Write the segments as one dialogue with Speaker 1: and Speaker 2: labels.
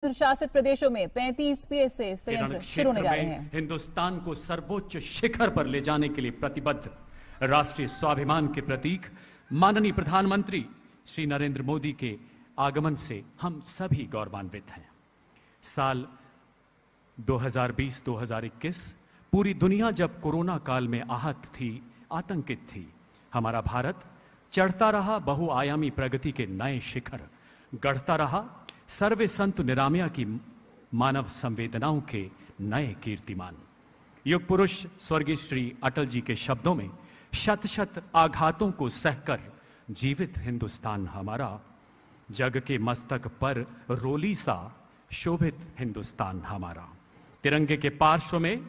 Speaker 1: केंद्र शासित प्रदेशों में 35 पीएसए संयंत्र शुरू होने जा रहे हैं।
Speaker 2: हिंदुस्तान को सर्वोच्च शिखर पर ले जाने के लिए प्रतिबद्ध राष्ट्रीय स्वाभिमान के प्रतीक माननीय प्रधानमंत्री श्री नरेंद्र मोदी के आगमन से हम सभी गौरवान्वित हैं। साल 2020-2021 पूरी दुनिया जब कोरोना काल में आहत थी, आतंकित थी, हमारा भारत चढ़ता रहा बहुआयामी प्रगति के नए शिखर, गढ़ता रहा सर्वे संत निरामया की मानव संवेदनाओं के नए कीर्तिमान। युग पुरुष स्वर्गीय श्री अटल जी के शब्दों में, शत शत आघातों को सहकर जीवित हिंदुस्तान हमारा, जग के मस्तक पर रोली सा शोभित हिंदुस्तान हमारा। तिरंगे के पार्श्व में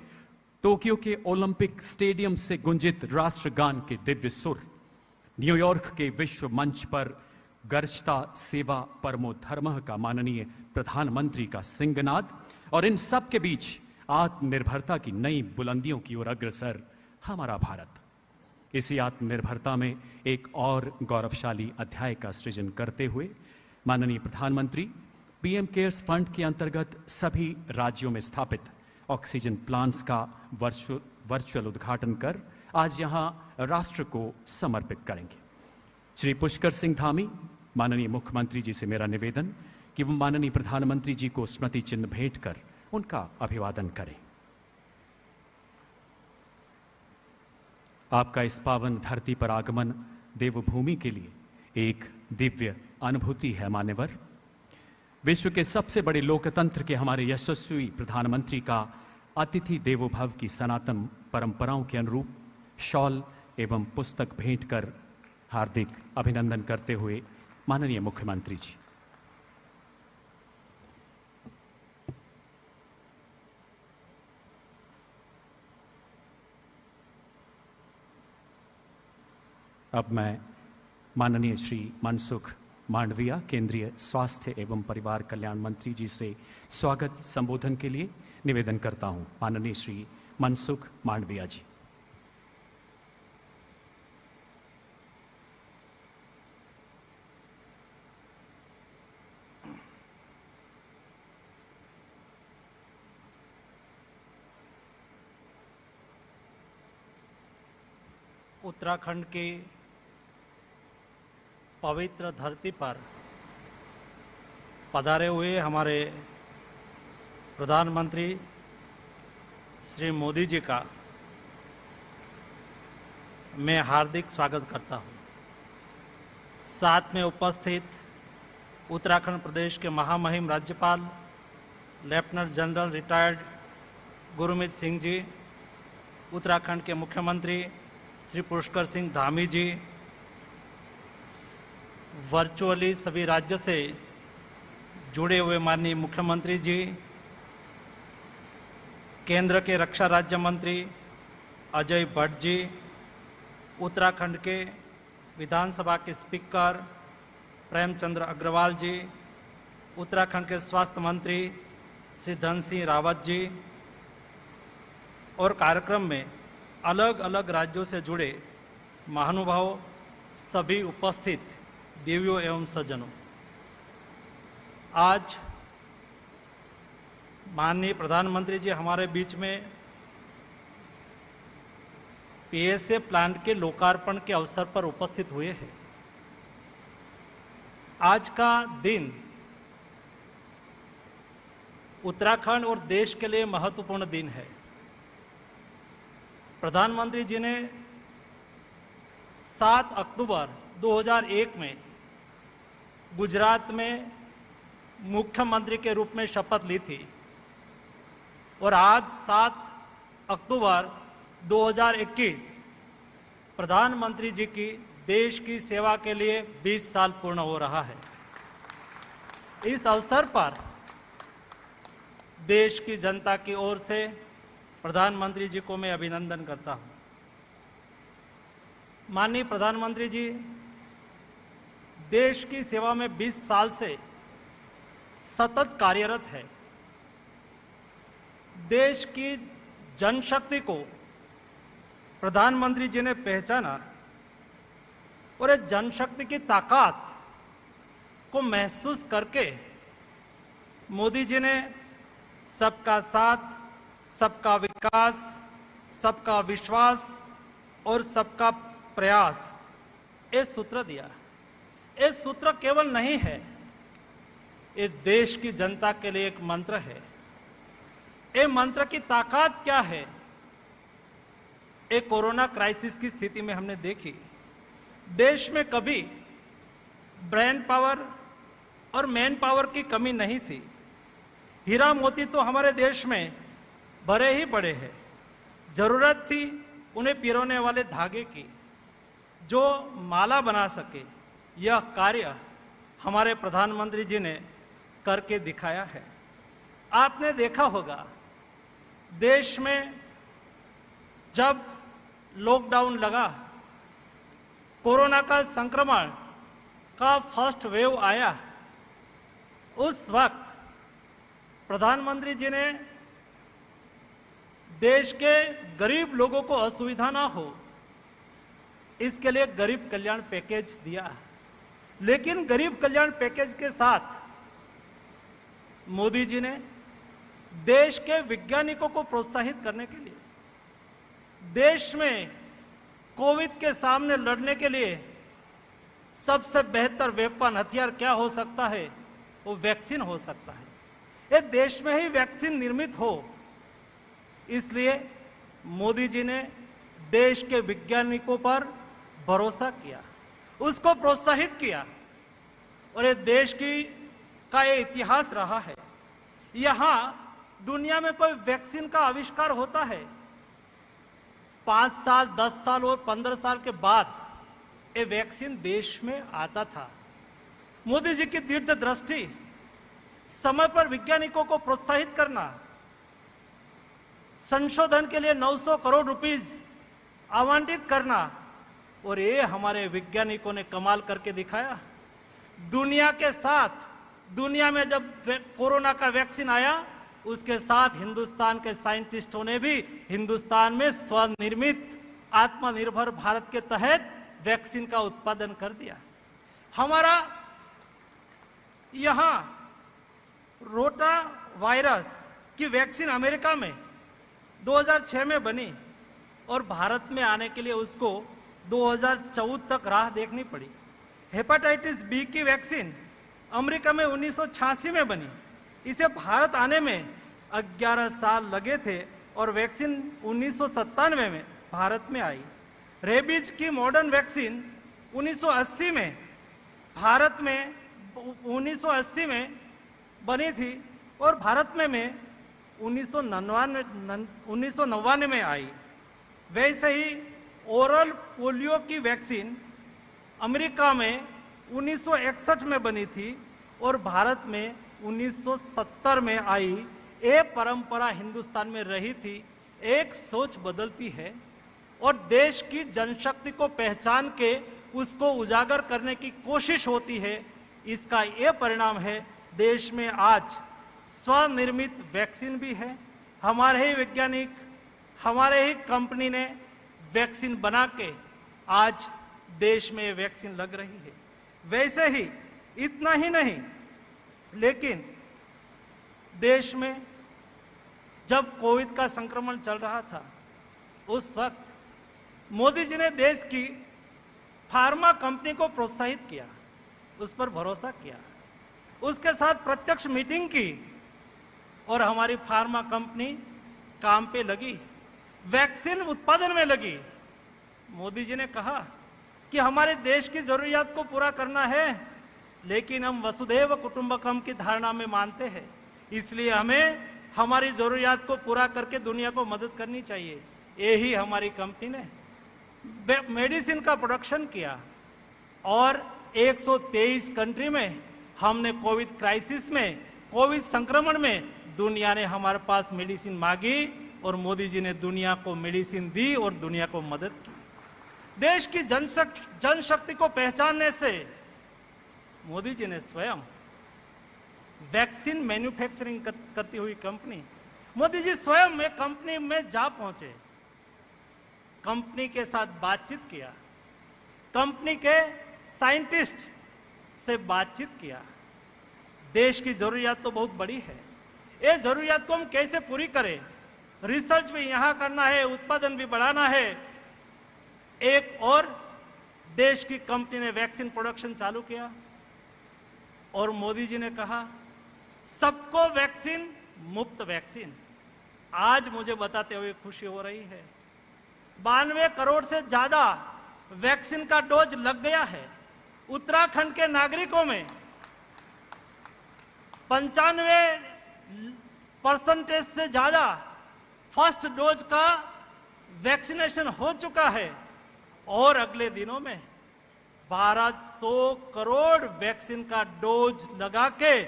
Speaker 2: टोक्यो के ओलंपिक स्टेडियम से गुंजित राष्ट्रगान के दिव्य सुर, न्यूयॉर्क के विश्व मंच पर गर्जता सेवा परमो धर्मः का माननीय प्रधानमंत्री का सिंहनाद, और इन सब के बीच आत्मनिर्भरता की नई बुलंदियों की ओर अग्रसर हमारा भारत। इसी आत्मनिर्भरता में एक और गौरवशाली अध्याय का सृजन करते हुए माननीय प्रधानमंत्री पीएम केयर्स फंड के अंतर्गत सभी राज्यों में स्थापित ऑक्सीजन प्लांट्स का वर्चुअल उद्घाटन कर आज यहां राष्ट्र को समर्पित करेंगे। श्री पुष्कर सिंह धामी, माननीय मुख्यमंत्री जी से मेरा निवेदन कि वो माननीय प्रधानमंत्री जी को स्मृति चिन्ह भेंट कर उनका अभिवादन करें। आपका इस पावन धरती पर आगमन देवभूमि के लिए एक दिव्य अनुभूति है मान्यवर। विश्व के सबसे बड़े लोकतंत्र के हमारे यशस्वी प्रधानमंत्री का अतिथि देवो भव की सनातन परंपराओं के अनुरूप शॉल एवं पुस्तक भेंट कर हार्दिक अभिनंदन करते हुए माननीय मुख्यमंत्री जी। अब मैं माननीय श्री मनसुख मांडविया, केंद्रीय स्वास्थ्य एवं परिवार कल्याण मंत्री जी से स्वागत संबोधन के लिए निवेदन करता हूं। माननीय श्री मनसुख मांडविया जी।
Speaker 3: उत्तराखंड की पवित्र धरती पर पधारे हुए हमारे प्रधानमंत्री श्री मोदी जी का मैं हार्दिक स्वागत करता हूं। साथ में उपस्थित उत्तराखंड प्रदेश के महामहिम राज्यपाल lieutenant general retired Gurmeet Singh ji, Uttarakhand के मुख्यमंत्री श्री पुष्कर सिंह धामी जी, वर्चुअली सभी राज्य से जुड़े हुए माननीय मुख्यमंत्री जी, केंद्र के रक्षा राज्य मंत्री अजय भट्ट जी, उत्तराखंड के विधानसभा के स्पीकर प्रेमचंद्र अग्रवाल जी, उत्तराखंड के स्वास्थ्य मंत्री श्री धन सिंह रावत जी, और कार्यक्रम में अलग अलग राज्यों से जुड़े महानुभाव, सभी उपस्थित देवियों एवं सज्जनों। आज माननीय प्रधानमंत्री जी हमारे बीच में पीएसए प्लांट के लोकार्पण के अवसर पर उपस्थित हुए हैं। आज का दिन उत्तराखंड और देश के लिए महत्वपूर्ण दिन है। प्रधानमंत्री जी ने 7 अक्टूबर 2001 में गुजरात में मुख्यमंत्री के रूप में शपथ ली थी, और आज 7 अक्टूबर 2021 प्रधानमंत्री जी की देश की सेवा के लिए 20 साल पूर्ण हो रहा है। इस अवसर पर देश की जनता की ओर से प्रधानमंत्री जी को मैं अभिनंदन करता हूं। माननीय प्रधानमंत्री जी देश की सेवा में 20 साल से सतत कार्यरत है। देश की जनशक्ति को प्रधानमंत्री जी ने पहचाना और इस जनशक्ति की ताकत को महसूस करके मोदी जी ने सबका साथ, सबका विकास, सबका विश्वास और सबका प्रयास ये सूत्र दिया। ये सूत्र केवल नहीं है, ये देश की जनता के लिए एक मंत्र है। ये मंत्र की ताकत क्या है, ये कोरोना क्राइसिस की स्थिति में हमने देखी। देश में कभी ब्रेन पावर और मैन पावर की कमी नहीं थी। हीरा मोती तो हमारे देश में भरे ही पड़े हैं। जरूरत थी उन्हें पिरोने वाले धागे की, जो माला बना सके। यह कार्य हमारे प्रधानमंत्री जी ने करके दिखाया है। आपने देखा होगा, देश में जब लॉकडाउन लगा, कोरोना का संक्रमण का फर्स्ट वेव आया, उस वक्त प्रधानमंत्री जी ने देश के गरीब लोगों को असुविधा ना हो, इसके लिए गरीब कल्याण पैकेज दिया। लेकिन गरीब कल्याण पैकेज के साथ मोदी जी ने देश के वैज्ञानिकों को प्रोत्साहित करने के लिए, देश में कोविड के सामने लड़ने के लिए सबसे बेहतर वेपन, हथियार क्या हो सकता है, वो वैक्सीन हो सकता है। ये देश में ही वैक्सीन निर्मित हो, इसलिए मोदी जी ने देश के वैज्ञानिकों पर भरोसा किया, उसको प्रोत्साहित किया। और ये देश का ये इतिहास रहा है। यहां दुनिया में कोई वैक्सीन का आविष्कार होता है, 5 साल, 10 साल और 15 साल के बाद ये वैक्सीन देश में आता था। मोदी जी की दीर्घ दृष्टि, समय पर वैज्ञानिकों को प्रोत्साहित करना, संशोधन के लिए 900 करोड़ रुपीस आवंटित करना, और ये हमारे वैज्ञानिकों ने कमाल करके दिखाया। दुनिया के साथ, दुनिया में जब कोरोना का वैक्सीन आया, उसके साथ हिंदुस्तान के साइंटिस्टों ने भी हिंदुस्तान में स्वनिर्मित आत्मनिर्भर भारत के तहत वैक्सीन का उत्पादन कर दिया। हमारा यहां रोटा वायरस की वैक्सीन अमेरिका में 2006 में बनी और भारत में आने के लिए उसको 2014 तक राह देखनी पड़ी। हेपेटाइटिस बी की वैक्सीन अमेरिका में 1986 में बनी, इसे भारत आने में 11 साल लगे थे और वैक्सीन 1997 में भारत में आई। रेबीज की मॉडर्न वैक्सीन 1980 में भारत में 1980 में बनी थी और भारत में 1999 में आई। वैसे ही ओरल पोलियो की वैक्सीन अमेरिका में 1961 में बनी थी और भारत में 1970 में आई। ये परंपरा हिंदुस्तान में रही थी। एक सोच बदलती है और देश की जनशक्ति को पहचान के उसको उजागर करने की कोशिश होती है। इसका ये परिणाम है, देश में आज स्वनिर्मित वैक्सीन भी है। हमारे ही वैज्ञानिक, हमारे ही कंपनी ने वैक्सीन बना के आज देश में वैक्सीन लग रही है। वैसे ही इतना ही नहीं, लेकिन देश में जब कोविड का संक्रमण चल रहा था, उस वक्त मोदी जी ने देश की फार्मा कंपनी को प्रोत्साहित किया, उस पर भरोसा किया, उसके साथ प्रत्यक्ष मीटिंग की और हमारी फार्मा कंपनी काम पे लगी, वैक्सीन उत्पादन में लगी। मोदी जी ने कहा कि हमारे देश की जरूरियात को पूरा करना है, लेकिन हम वसुधैव कुटुंबकम की धारणा में मानते हैं, इसलिए हमें हमारी जरूरियात को पूरा करके दुनिया को मदद करनी चाहिए। यही हमारी कंपनी ने मेडिसिन का प्रोडक्शन किया और 123 कंट्री में हमने कोविड क्राइसिस में, कोविड संक्रमण में दुनिया ने हमारे पास मेडिसिन मांगी और मोदी जी ने दुनिया को मेडिसिन दी और दुनिया को मदद की। देश की जनशक्ति को पहचानने से मोदी जी ने स्वयं वैक्सीन मैन्युफैक्चरिंग करती हुई कंपनी, मोदी जी स्वयं एक कंपनी में जा पहुंचे, कंपनी के साथ बातचीत किया, कंपनी के साइंटिस्ट से बातचीत किया, देश की जरूरियात तो बहुत बड़ी है। ये जरूरियात को हम कैसे पूरी करें? रिसर्च भी यहां करना है, उत्पादन भी बढ़ाना है। एक और देश की कंपनी ने वैक्सीन प्रोडक्शन चालू किया और मोदी जी ने कहा सबको वैक्सीन, मुफ्त वैक्सीन। आज मुझे बताते हुए खुशी हो रही है, 92 करोड़ से ज्यादा वैक्सीन का डोज लग गया है। उत्तराखंड के नागरिकों में 95% से ज्यादा फर्स्ट डोज का वैक्सीनेशन हो चुका है और अगले दिनों में भारत 100 करोड़ वैक्सीन का डोज लगा के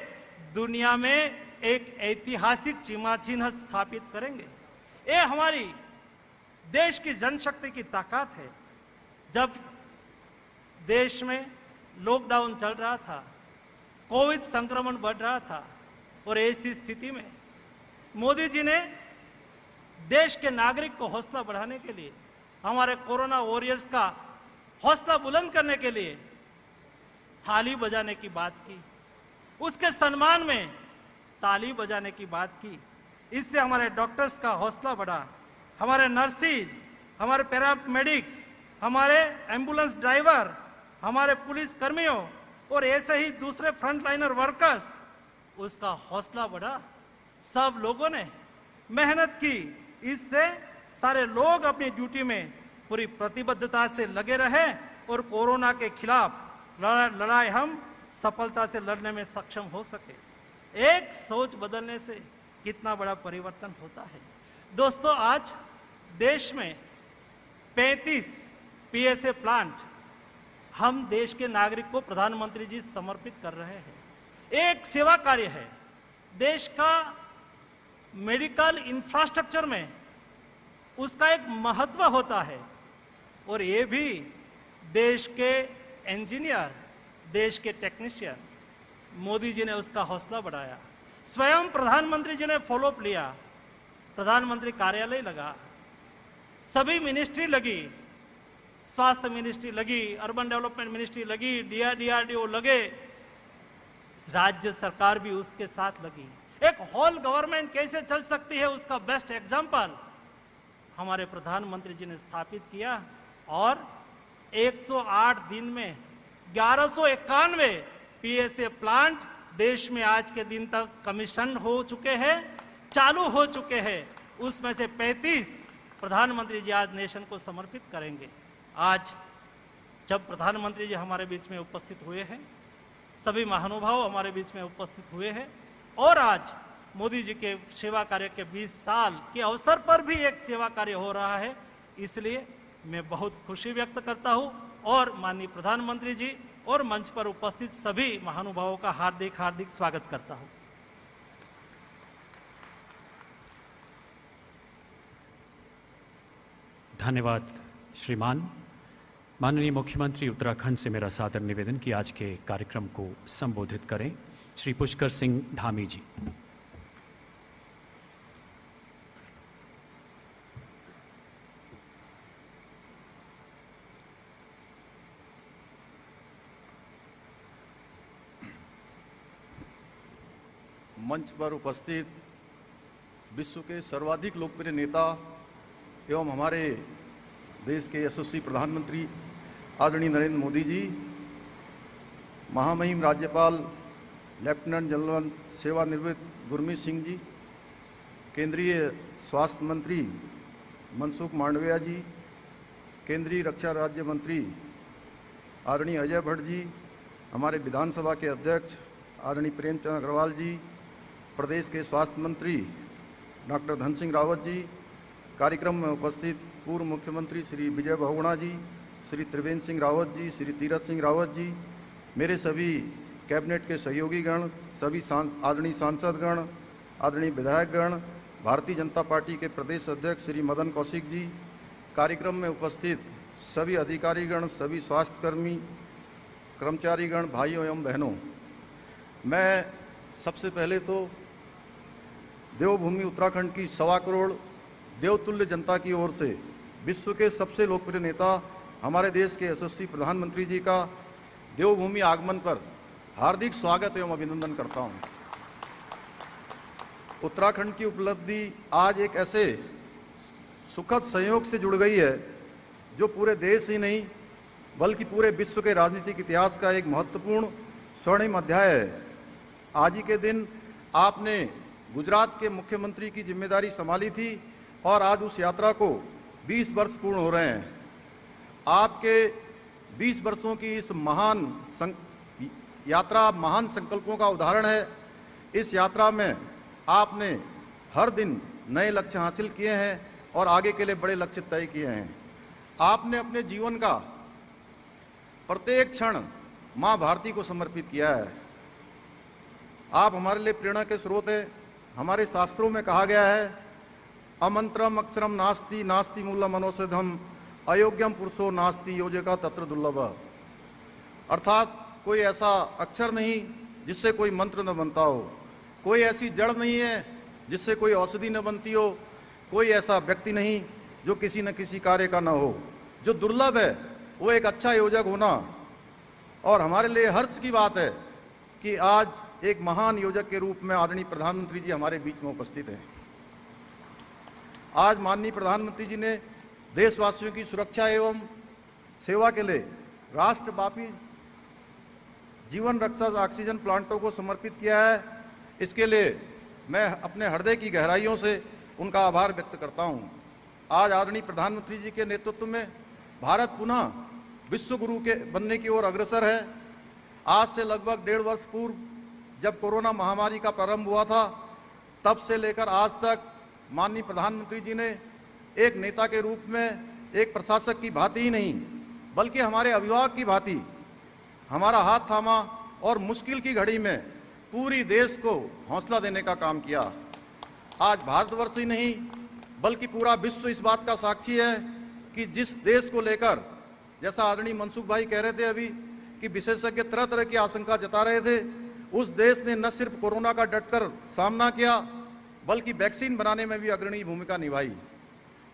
Speaker 3: दुनिया में एक ऐतिहासिक चिन्ह स्थापित करेंगे। ये हमारी देश की जनशक्ति की ताकत है। जब देश में लॉकडाउन चल रहा था, कोविड संक्रमण बढ़ रहा था और ऐसी स्थिति में मोदी जी ने देश के नागरिक को हौसला बढ़ाने के लिए, हमारे कोरोना वॉरियर्स का हौसला बुलंद करने के लिए थाली बजाने की बात की, उसके सम्मान में ताली बजाने की बात की। इससे हमारे डॉक्टर्स का हौसला बढ़ा, हमारे नर्सिस, हमारे पैरामेडिक्स, हमारे एम्बुलेंस ड्राइवर, हमारे पुलिस कर्मियों और ऐसे ही दूसरे फ्रंटलाइनर वर्कर्स, उसका हौसला बढ़ा। सब लोगों ने मेहनत की, इससे सारे लोग अपनी ड्यूटी में पूरी प्रतिबद्धता से लगे रहे और कोरोना के खिलाफ लड़ाई हम सफलता से लड़ने में सक्षम हो सके। एक सोच बदलने से कितना बड़ा परिवर्तन होता है। दोस्तों, आज देश में 35 पीएसए प्लांट हम देश के नागरिक को प्रधानमंत्री जी समर्पित कर रहे हैं। एक सेवा कार्य है। देश का मेडिकल इंफ्रास्ट्रक्चर में उसका एक महत्व होता है और ये भी देश के इंजीनियर, देश के टेक्नीशियन, मोदी जी ने उसका हौसला बढ़ाया। स्वयं प्रधानमंत्री जी ने फॉलोअप लिया। प्रधानमंत्री कार्यालय लगा, सभी मिनिस्ट्री लगी, स्वास्थ्य मिनिस्ट्री लगी, अर्बन डेवलपमेंट मिनिस्ट्री लगी, DRDO लगे, राज्य सरकार भी उसके साथ लगी। एक होल गवर्नमेंट कैसे चल सकती है, उसका बेस्ट एग्जाम्पल हमारे प्रधानमंत्री जी ने स्थापित किया और 108 दिन में 1191 पीएसए प्लांट देश में आज के दिन तक कमीशन हो चुके हैं, चालू हो चुके हैं। उसमें से 35 प्रधानमंत्री जी आज नेशन को समर्पित करेंगे। आज जब प्रधानमंत्री जी हमारे बीच में उपस्थित हुए हैं, सभी महानुभाव हमारे बीच में उपस्थित हुए हैं और आज मोदी जी के सेवा कार्य के 20 साल के अवसर पर भी एक सेवा कार्य हो रहा है, इसलिए मैं बहुत खुशी व्यक्त करता हूं और माननीय प्रधानमंत्री जी और मंच पर उपस्थित सभी महानुभावों का हार्दिक हार्दिक स्वागत करता हूं।
Speaker 2: धन्यवाद श्रीमान। माननीय मुख्यमंत्री उत्तराखंड से मेरा सादर निवेदन कि आज के कार्यक्रम को संबोधित करें। श्री पुष्कर सिंह धामी जी।
Speaker 4: मंच पर उपस्थित विश्व के सर्वाधिक लोकप्रिय नेता एवं हमारे देश के यशस्वी प्रधानमंत्री आदरणीय नरेंद्र मोदी जी, महामहिम राज्यपाल लेफ्टिनेंट जनरल सेवानिवृत्त गुरमीत सिंह जी, केंद्रीय स्वास्थ्य मंत्री मनसुख मांडविया जी, केंद्रीय रक्षा राज्य मंत्री आदरणीय अजय भट्ट जी, हमारे विधानसभा के अध्यक्ष आदरणीय प्रेमचंद अग्रवाल जी, प्रदेश के स्वास्थ्य मंत्री डॉक्टर धन सिंह रावत जी, कार्यक्रम में उपस्थित पूर्व मुख्यमंत्री श्री विजय बहुगुणा जी, श्री त्रिवेंद्र सिंह रावत जी, श्री तीरथ सिंह रावत जी, मेरे सभी कैबिनेट के सहयोगी गण, सभी आदरणीय सांसदगण, आदरणीय विधायकगण, भारतीय जनता पार्टी के प्रदेश अध्यक्ष श्री मदन कौशिक जी, कार्यक्रम में उपस्थित सभी अधिकारीगण, सभी स्वास्थ्यकर्मी, कर्मचारीगण, भाइयों एवं बहनों, मैं सबसे पहले तो देवभूमि उत्तराखंड की 1.25 करोड़ देवतुल्य जनता की ओर से विश्व के सबसे लोकप्रिय नेता हमारे देश के यशस्वी प्रधानमंत्री जी का देवभूमि आगमन पर हार्दिक स्वागत एवं अभिनंदन करता हूं। उत्तराखंड की उपलब्धि आज एक ऐसे सुखद संयोग से जुड़ गई है जो पूरे देश ही नहीं बल्कि पूरे विश्व के राजनीतिक इतिहास का एक महत्वपूर्ण स्वर्णिम अध्याय है। आज ही के दिन आपने गुजरात के मुख्यमंत्री की जिम्मेदारी संभाली थी और आज उस यात्रा को 20 वर्ष पूर्ण हो रहे हैं। आपके 20 वर्षों की इस यात्रा महान संकल्पों का उदाहरण है। इस यात्रा में आपने हर दिन नए लक्ष्य हासिल किए हैं और आगे के लिए बड़े लक्ष्य तय किए हैं। आपने अपने जीवन का प्रत्येक क्षण मां भारती को समर्पित किया है। आप हमारे लिए प्रेरणा के स्रोत हैं। हमारे शास्त्रों में कहा गया है, अमंत्रम अक्षरम नास्ति नास्ति मूलम मनोषधम अयोग्यम पुरुषो नास्ति योजका तत्र दुर्लभ। अर्थात कोई ऐसा अक्षर नहीं जिससे कोई मंत्र न बनता हो, कोई ऐसी जड़ नहीं है जिससे कोई औषधि न बनती हो, कोई ऐसा व्यक्ति नहीं जो किसी न किसी कार्य का न हो। जो दुर्लभ है वो एक अच्छा योजक होना। और हमारे लिए हर्ष की बात है कि आज एक महान योजक के रूप में आदरणीय प्रधानमंत्री जी हमारे बीच में उपस्थित हैं। आज माननीय प्रधानमंत्री जी ने देशवासियों की सुरक्षा एवं सेवा के लिए राष्ट्रव्यापी जीवन रक्षा ऑक्सीजन प्लांटों को समर्पित किया है। इसके लिए मैं अपने हृदय की गहराइयों से उनका आभार व्यक्त करता हूं। आज आदरणीय प्रधानमंत्री जी के नेतृत्व में भारत पुनः विश्व गुरु के बनने की ओर अग्रसर है। आज से लगभग 1.5 वर्ष पूर्व जब कोरोना महामारी का प्रारंभ हुआ था, तब से लेकर आज तक माननीय प्रधानमंत्री जी ने एक नेता के रूप में, एक प्रशासक की भांति ही नहीं बल्कि हमारे अभिभावक की भांति हमारा हाथ थामा और मुश्किल की घड़ी में पूरी देश को हौसला देने का काम किया। आज भारतवर्ष ही नहीं बल्कि पूरा विश्व इस बात का साक्षी है कि जिस देश को लेकर, जैसा आदरणीय मनसुख भाई कह रहे थे अभी कि विशेषज्ञ तरह तरह की आशंका जता रहे थे, उस देश ने न सिर्फ कोरोना का डटकर सामना किया बल्कि वैक्सीन बनाने में भी अग्रणी भूमिका निभाई।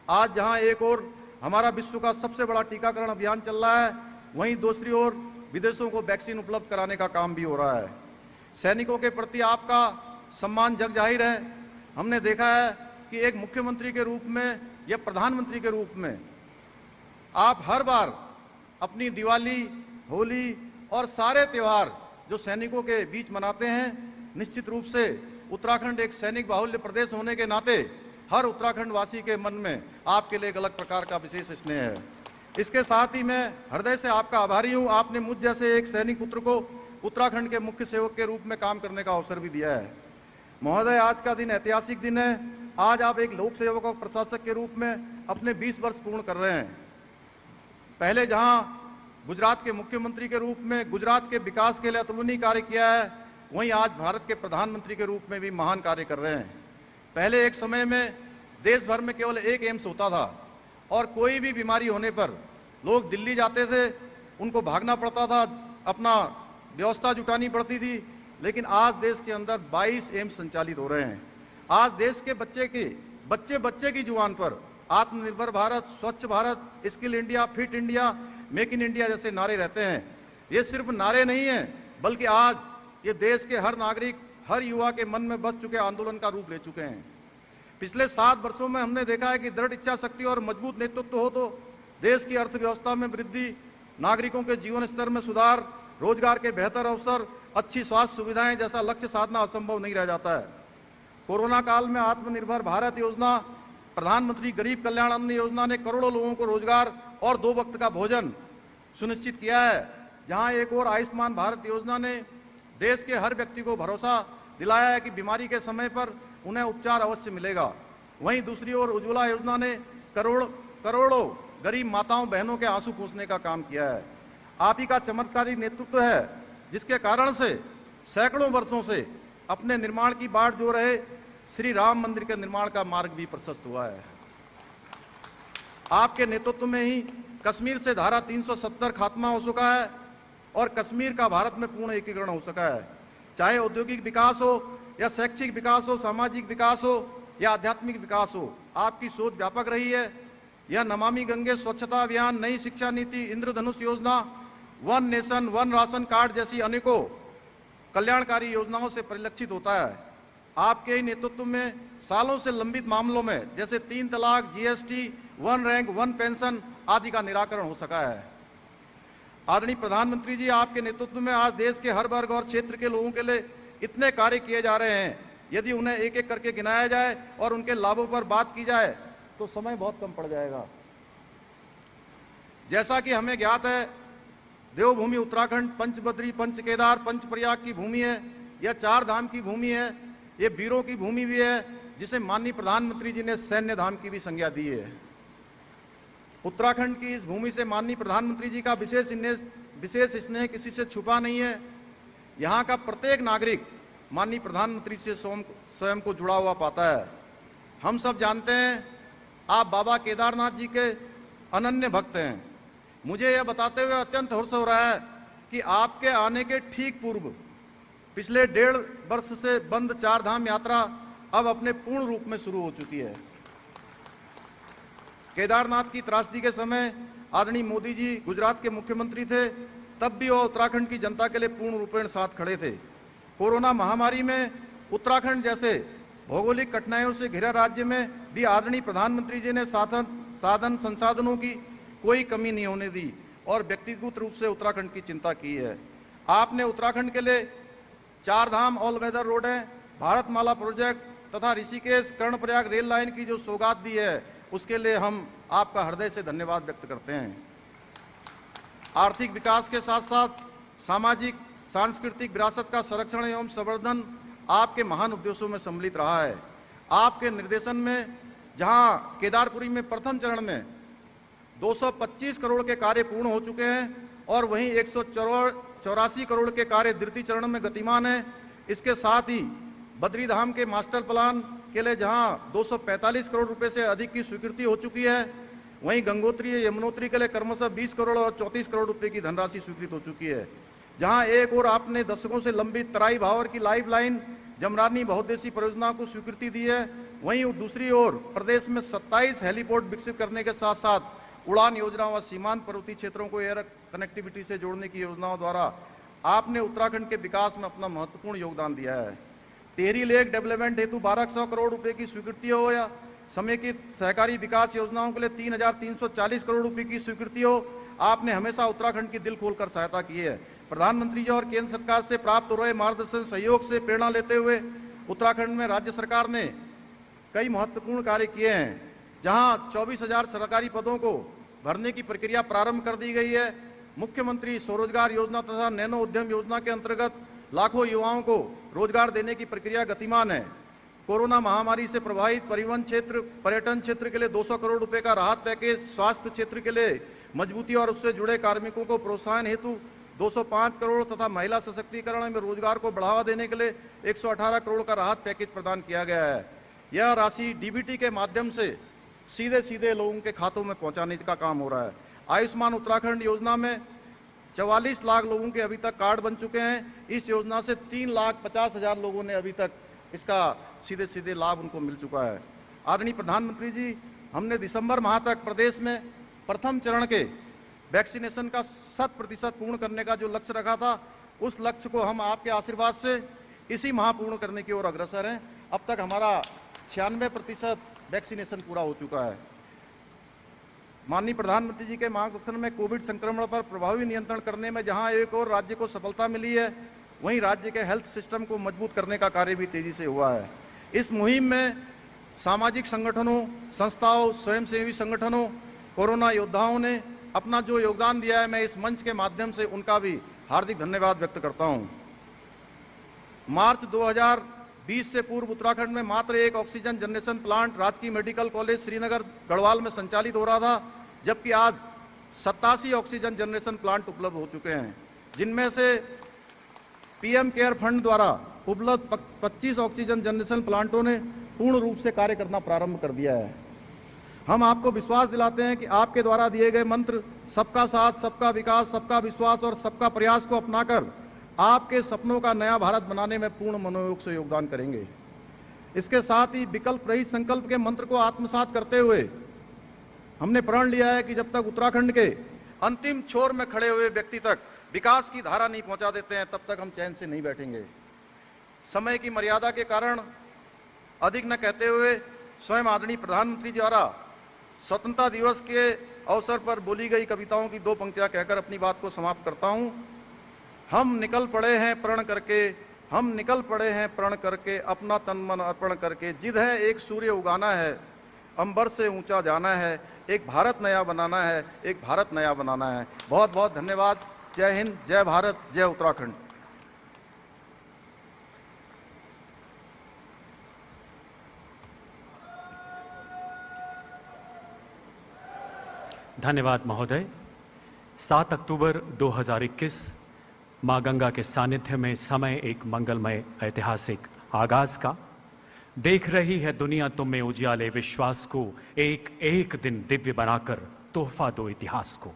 Speaker 4: आज जहां एक ओर हमारा विश्व का सबसे बड़ा टीकाकरण अभियान चल रहा है, वहीं दूसरी ओर विदेशों को वैक्सीन उपलब्ध कराने का काम भी हो रहा है। सैनिकों के प्रति आपका सम्मान जग जाहिर है। हमने देखा है कि एक मुख्यमंत्री के रूप में या प्रधानमंत्री के रूप में आप हर बार अपनी दिवाली, होली और सारे त्यौहार जो सैनिकों के बीच मनाते हैं, निश्चित रूप से उत्तराखंड एक सैनिक बाहुल्य प्रदेश होने के नाते हर उत्तराखंड वासी के मन में आपके लिए एक अलग प्रकार का विशेष स्नेह है। इसके साथ ही मैं हृदय से आपका आभारी हूं। आपने मुझ जैसे एक सैनिक पुत्र को उत्तराखंड के मुख्य सेवक के रूप में काम करने का अवसर भी दिया है। महोदय, आज का दिन ऐतिहासिक दिन है। आज आप एक लोक सेवक और प्रशासक के रूप में अपने 20 वर्ष पूर्ण कर रहे हैं। पहले जहां गुजरात के मुख्यमंत्री के रूप में गुजरात के विकास के लिए अतुलनीय कार्य किया है, वहीं आज भारत के प्रधानमंत्री के रूप में भी महान कार्य कर रहे हैं। पहले एक समय में देश भर में केवल एक एम्स होता था और कोई भी बीमारी होने पर लोग दिल्ली जाते थे, उनको भागना पड़ता था, अपना व्यवस्था जुटानी पड़ती थी। लेकिन आज देश के अंदर 22 एम्स संचालित हो रहे हैं। आज देश के बच्चे की जुबान पर आत्मनिर्भर भारत, स्वच्छ Bharat, skill India, fit India, make in India जैसे नारे रहते हैं। ये सिर्फ नारे नहीं है बल्कि आज ये देश के हर नागरिक, हर युवा के मन में बस चुके आंदोलन का रूप ले चुके हैं। पिछले 7 वर्षों में हमने देखा है कि दृढ़ इच्छा शक्ति और मजबूत नेतृत्व हो तो देश की अर्थव्यवस्था में वृद्धि, नागरिकों के जीवन स्तर में सुधार, रोजगार के बेहतर अवसर, अच्छी स्वास्थ्य सुविधाएं जैसा लक्ष्य साधना असंभव नहीं रह जाता है। कोरोना काल में आत्मनिर्भर भारत योजना, प्रधानमंत्री गरीब कल्याण अन्न योजना ने करोड़ों लोगों को रोजगार और 2 वक्त का भोजन सुनिश्चित किया है। जहां एक और आयुष्मान भारत योजना ने देश के हर व्यक्ति को भरोसा दिलाया है कि बीमारी के समय पर उन्हें उपचार अवश्य मिलेगा। वहीं दूसरी ओर उज्ज्वला योजना ने करोड़ों गरीब माताओं बहनों के आंसू पोंछने का काम किया है। आप ही का चमत्कारी नेतृत्व है जिसके कारण से सैकड़ों वर्षों से अपने निर्माण की बाट जो रहे श्री राम मंदिर के निर्माण का मार्ग भी प्रशस्त हुआ है। आपके नेतृत्व में ही कश्मीर से धारा 370 खात्मा हो चुका है और कश्मीर का भारत में पूर्ण एकीकरण हो सका है। चाहे औद्योगिक विकास हो या शैक्षिक विकास हो, सामाजिक विकास हो या आध्यात्मिक विकास हो, आपकी सोच व्यापक रही है। यह नमामि गंगे स्वच्छता अभियान, नई शिक्षा नीति, इंद्रधनुष योजना, one nation one ration card जैसी अनेकों कल्याणकारी योजनाओं से परिलक्षित होता है। आपके ही नेतृत्व में सालों से लंबित मामलों में जैसे 3 तलाक, जीएसटी, 1 रैंक 1 पेंशन आदि का निराकरण हो सका है। आदरणीय प्रधानमंत्री जी, आपके नेतृत्व में आज देश के हर वर्ग और क्षेत्र के लोगों के लिए इतने कार्य किए जा रहे हैं, यदि उन्हें एक एक करके गिनाया जाए और उनके लाभों पर बात की जाए तो समय बहुत कम पड़ जाएगा। जैसा कि हमें ज्ञात है, देवभूमि उत्तराखंड पंच बद्री, पंच केदार, पंच प्रयाग की भूमि है। यह 4 धाम की भूमि है। ये वीरों की भूमि भी है, जिसे माननीय प्रधानमंत्री जी ने सैन्य धाम की भी संज्ञा दी है। उत्तराखंड की इस भूमि से माननीय प्रधानमंत्री जी का विशेष स्नेह किसी से छुपा नहीं है। यहाँ का प्रत्येक नागरिक माननीय प्रधानमंत्री से स्वयं को जुड़ा हुआ पाता है। हम सब जानते हैं आप बाबा केदारनाथ जी के अनन्य भक्त हैं। मुझे यह बताते हुए अत्यंत हर्ष हो रहा है कि आपके आने के ठीक पूर्व पिछले 1.5 वर्ष से बंद 4 धाम यात्रा अब अपने पूर्ण रूप में शुरू हो चुकी है। केदारनाथ की त्रासदी के समय आदरणीय मोदी जी गुजरात के मुख्यमंत्री थे, तब भी वो उत्तराखंड की जनता के लिए पूर्ण रूपेण साथ खड़े थे। कोरोना महामारी में उत्तराखंड जैसे भौगोलिक कठिनाइयों से घिरा राज्य में भी आदरणीय प्रधानमंत्री जी ने साधन संसाधनों की कोई कमी नहीं होने दी और व्यक्तिगत रूप से उत्तराखंड की चिंता की है। आपने उत्तराखंड के लिए 4 धाम ऑल वेदर रोडें, भारतमाला प्रोजेक्ट तथा ऋषिकेश कर्णप्रयाग रेल लाइन की जो सौगात दी है, उसके लिए हम आपका हृदय से धन्यवाद व्यक्त करते हैं। आर्थिक विकास के साथ साथ सामाजिक सांस्कृतिक विरासत का संरक्षण एवं संवर्धन आपके महान उद्देश्यों में सम्मिलित रहा है। आपके निर्देशन में जहां केदारपुरी में प्रथम चरण में 225 करोड़ के कार्य पूर्ण हो चुके हैं और वहीं 184 करोड़ के कार्य द्वितीय चरण में गतिमान है। इसके साथ ही बद्री धाम के मास्टर प्लान के लिए जहां 245 करोड़ रुपए से अधिक की स्वीकृति हो चुकी है, वहीं गंगोत्री यमुनोत्री के लिए क्रमशः 20 करोड़ और 34 करोड़ रुपए की धनराशि स्वीकृत हो चुकी है। जहां एक और आपने दशकों से लंबित तराई भावर की लाइफ लाइन जमरानी बहुउद्देशीय परियोजना को स्वीकृति दी है, वहीं दूसरी ओर प्रदेश में 27 हेलीपोर्ट विकसित करने के साथ साथ उड़ान योजना व सीमांत पर्वतीय क्षेत्रों को एयर कनेक्टिविटी से जोड़ने की योजनाओं द्वारा आपने उत्तराखंड के विकास में अपना महत्वपूर्ण योगदान दिया है। टिहरी लेक डेवलपमेंट हेतु 1200 करोड़ रुपए की स्वीकृति हो या समेकित सहकारी विकास योजनाओं के लिए 3340 करोड़ रुपए की स्वीकृति हो, आपने हमेशा उत्तराखंड की दिल खोलकर सहायता की है। प्रधानमंत्री जी और केंद्र सरकार से प्राप्त हो रहे मार्गदर्शन सहयोग से प्रेरणा लेते हुए उत्तराखंड में राज्य सरकार ने कई महत्वपूर्ण कार्य किए हैं। जहां 24,000 सरकारी पदों को भरने की प्रक्रिया प्रारंभ कर दी गई है। मुख्यमंत्री स्वरोजगार योजना तथा नैनो उद्यम योजना के अंतर्गत लाखों युवाओं को रोजगार देने की प्रक्रिया गतिमान है। कोरोना महामारी से प्रभावित परिवहन क्षेत्र, पर्यटन क्षेत्र के लिए 200 करोड़ रुपए का राहत पैकेज, स्वास्थ्य क्षेत्र के लिए मजबूती और उससे जुड़े कार्मिकों को प्रोत्साहन हेतु 205 करोड़ तथा महिला सशक्तिकरण में रोजगार को बढ़ावा देने के लिए 118 करोड़ का राहत पैकेज प्रदान किया गया है। यह राशि डीबीटी के माध्यम से सीधे लोगों के खातों में पहुंचाने का काम हो रहा है। आयुष्मान उत्तराखंड योजना में 44 लाख लोगों के अभी तक कार्ड बन चुके हैं। इस योजना से 3,50,000 लोगों ने अभी तक इसका सीधे लाभ उनको मिल चुका है। आदरणीय प्रधानमंत्री जी, हमने दिसंबर माह तक प्रदेश में प्रथम चरण के वैक्सीनेशन का 100% पूर्ण करने का जो लक्ष्य रखा था, उस लक्ष्य को हम आपके आशीर्वाद से इसी माह पूर्ण करने की ओर अग्रसर हैं। अब तक हमारा 96% वैक्सीनेशन पूरा हो चुका है। माननीय प्रधानमंत्री जी के मार्गदर्शन में कोविड संक्रमण पर प्रभावी नियंत्रण करने में जहां एक और राज्य को सफलता मिली है, वहीं राज्य के हेल्थ सिस्टम को मजबूत करने का कार्य भी तेजी से हुआ है। इस मुहिम में सामाजिक संगठनों, संस्थाओं, स्वयंसेवी संगठनों, कोरोना योद्धाओं ने अपना जो योगदान दिया है, मैं इस मंच के माध्यम से उनका भी हार्दिक धन्यवाद व्यक्त करता हूं। मार्च 2020 से पूर्व उत्तराखंड में मात्र एक ऑक्सीजन जनरेशन प्लांट राजकीय मेडिकल कॉलेज श्रीनगर गढ़वाल में संचालित हो रहा था, जबकि आज 87 ऑक्सीजन जनरेशन प्लांट उपलब्ध हो चुके हैं, जिनमें से पीएम केयर फंड द्वारा उपलब्ध 25 ऑक्सीजन जनरेशन प्लांटों ने पूर्ण रूप से कार्य करना प्रारंभ कर दिया है। हम आपको विश्वास दिलाते हैं कि आपके द्वारा दिए गए मंत्र सबका साथ, सबका विकास, सबका विश्वास और सबका प्रयास को अपनाकर आपके सपनों का नया भारत बनाने में पूर्ण मनोयोग से योगदान करेंगे। इसके साथ ही विकल्प रहित संकल्प के मंत्र को आत्मसात करते हुए हमने प्रण लिया है कि जब तक उत्तराखंड के अंतिम छोर में खड़े हुए व्यक्ति तक विकास की धारा नहीं पहुंचा देते हैं, तब तक हम चैन से नहीं बैठेंगे। समय की मर्यादा के कारण अधिक न कहते हुए स्वयं आदरणीय प्रधानमंत्री द्वारा स्वतंत्रता दिवस के अवसर पर बोली गई कविताओं की 2 पंक्तियां कहकर अपनी बात को समाप्त करता हूं। हम निकल पड़े हैं प्रण करके, हम निकल पड़े हैं प्रण करके, अपना तन मन अर्पण करके। जिद है एक सूर्य उगाना है, अंबर से ऊंचा जाना है, एक भारत नया बनाना है, एक भारत नया बनाना है। बहुत बहुत धन्यवाद। जय हिंद, जय भारत, जय उत्तराखंड।
Speaker 2: धन्यवाद महोदय। 7 अक्टूबर 2021 मां गंगा के सानिध्य में समय एक मंगलमय ऐतिहासिक आगाज का। देख रही है दुनिया तुम में उजियाले विश्वास को, एक एक दिन दिव्य बनाकर तोहफा दो इतिहास को।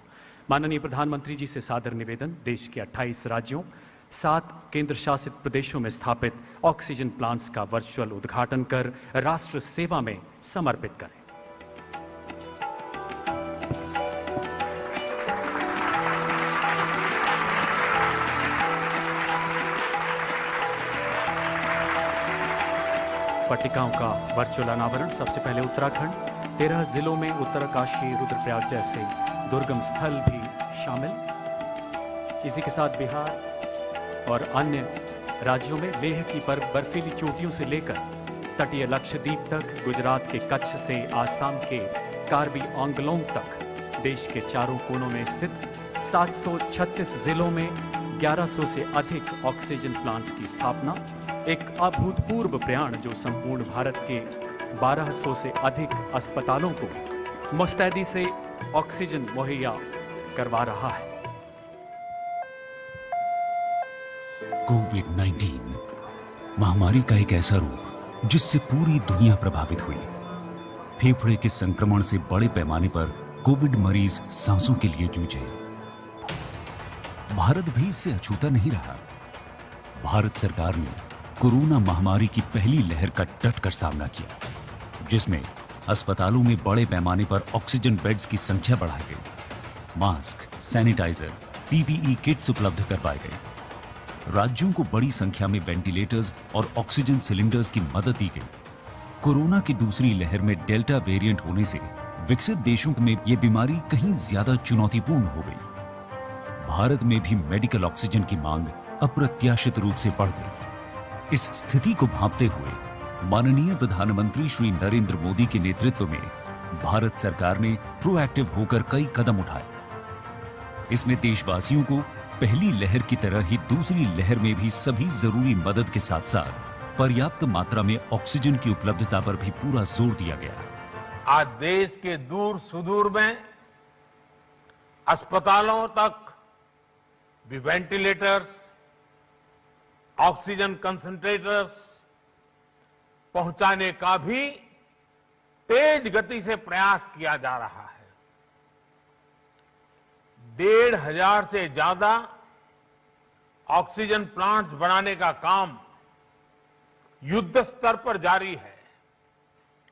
Speaker 2: माननीय प्रधानमंत्री जी से सादर निवेदन, देश के 28 राज्यों 7 केंद्र शासित प्रदेशों में स्थापित ऑक्सीजन प्लांट्स का वर्चुअल उद्घाटन कर राष्ट्र सेवा में समर्पित करें। पट्टिकाओं का वर्चुअल अनावरण। सबसे पहले उत्तराखंड, 13 जिलों में उत्तरकाशी, रुद्रप्रयाग जैसे दुर्गम स्थल भी शामिल। इसी के साथ बिहार और अन्य राज्यों में लेह की बर्फीली चोटियों से लेकर तटीय लक्षद्वीप तक, गुजरात के कच्छ से आसाम के कार्बी आंगलोंग तक देश के चारों कोनों में स्थित 736 जिलों में 1100 से अधिक ऑक्सीजन प्लांट्स की स्थापना। एक अभूतपूर्व प्रयाण जो संपूर्ण भारत के 1200 से अधिक अस्पतालों को मुस्तैदी से ऑक्सीजन मुहैया करवा रहा है।
Speaker 5: कोविड-19 महामारी का एक ऐसा रूप जिससे पूरी दुनिया प्रभावित हुई। फेफड़े के संक्रमण से बड़े पैमाने पर कोविड मरीज सांसों के लिए जूझे। भारत भी इससे अछूता नहीं रहा। भारत सरकार ने कोरोना महामारी की पहली लहर का डटकर सामना किया, जिसमें अस्पतालों में बड़े पैमाने पर ऑक्सीजन बेड्स की संख्या बढ़ाई गई, मास्क, सैनिटाइजर, पीपीई किट्स उपलब्ध करवाए गए। राज्यों को बड़ी संख्या में वेंटिलेटर्स और ऑक्सीजन सिलेंडर्स की मदद दी गई। कोरोना की दूसरी लहर में डेल्टा वेरिएंट होने से विकसित देशों में यह बीमारी कहीं ज्यादा चुनौतीपूर्ण हो गई। भारत में भी मेडिकल ऑक्सीजन की मांग अप्रत्याशित रूप से बढ़ गई। इस स्थिति को भांपते हुए माननीय प्रधानमंत्री श्री नरेंद्र मोदी के नेतृत्व में भारत सरकार ने प्रोएक्टिव होकर कई कदम उठाए। इसमें देशवासियों को पहली लहर की तरह ही दूसरी लहर में भी सभी जरूरी मदद के साथ साथ पर्याप्त मात्रा में ऑक्सीजन की उपलब्धता पर भी पूरा जोर दिया गया।
Speaker 6: आज देश के दूर सुदूर में अस्पतालों तक भी वेंटिलेटर्स, ऑक्सीजन कंसंट्रेटर्स पहुंचाने का भी तेज गति से प्रयास किया जा रहा है। 1,500 से ज्यादा ऑक्सीजन प्लांट्स बनाने का काम युद्ध स्तर पर जारी है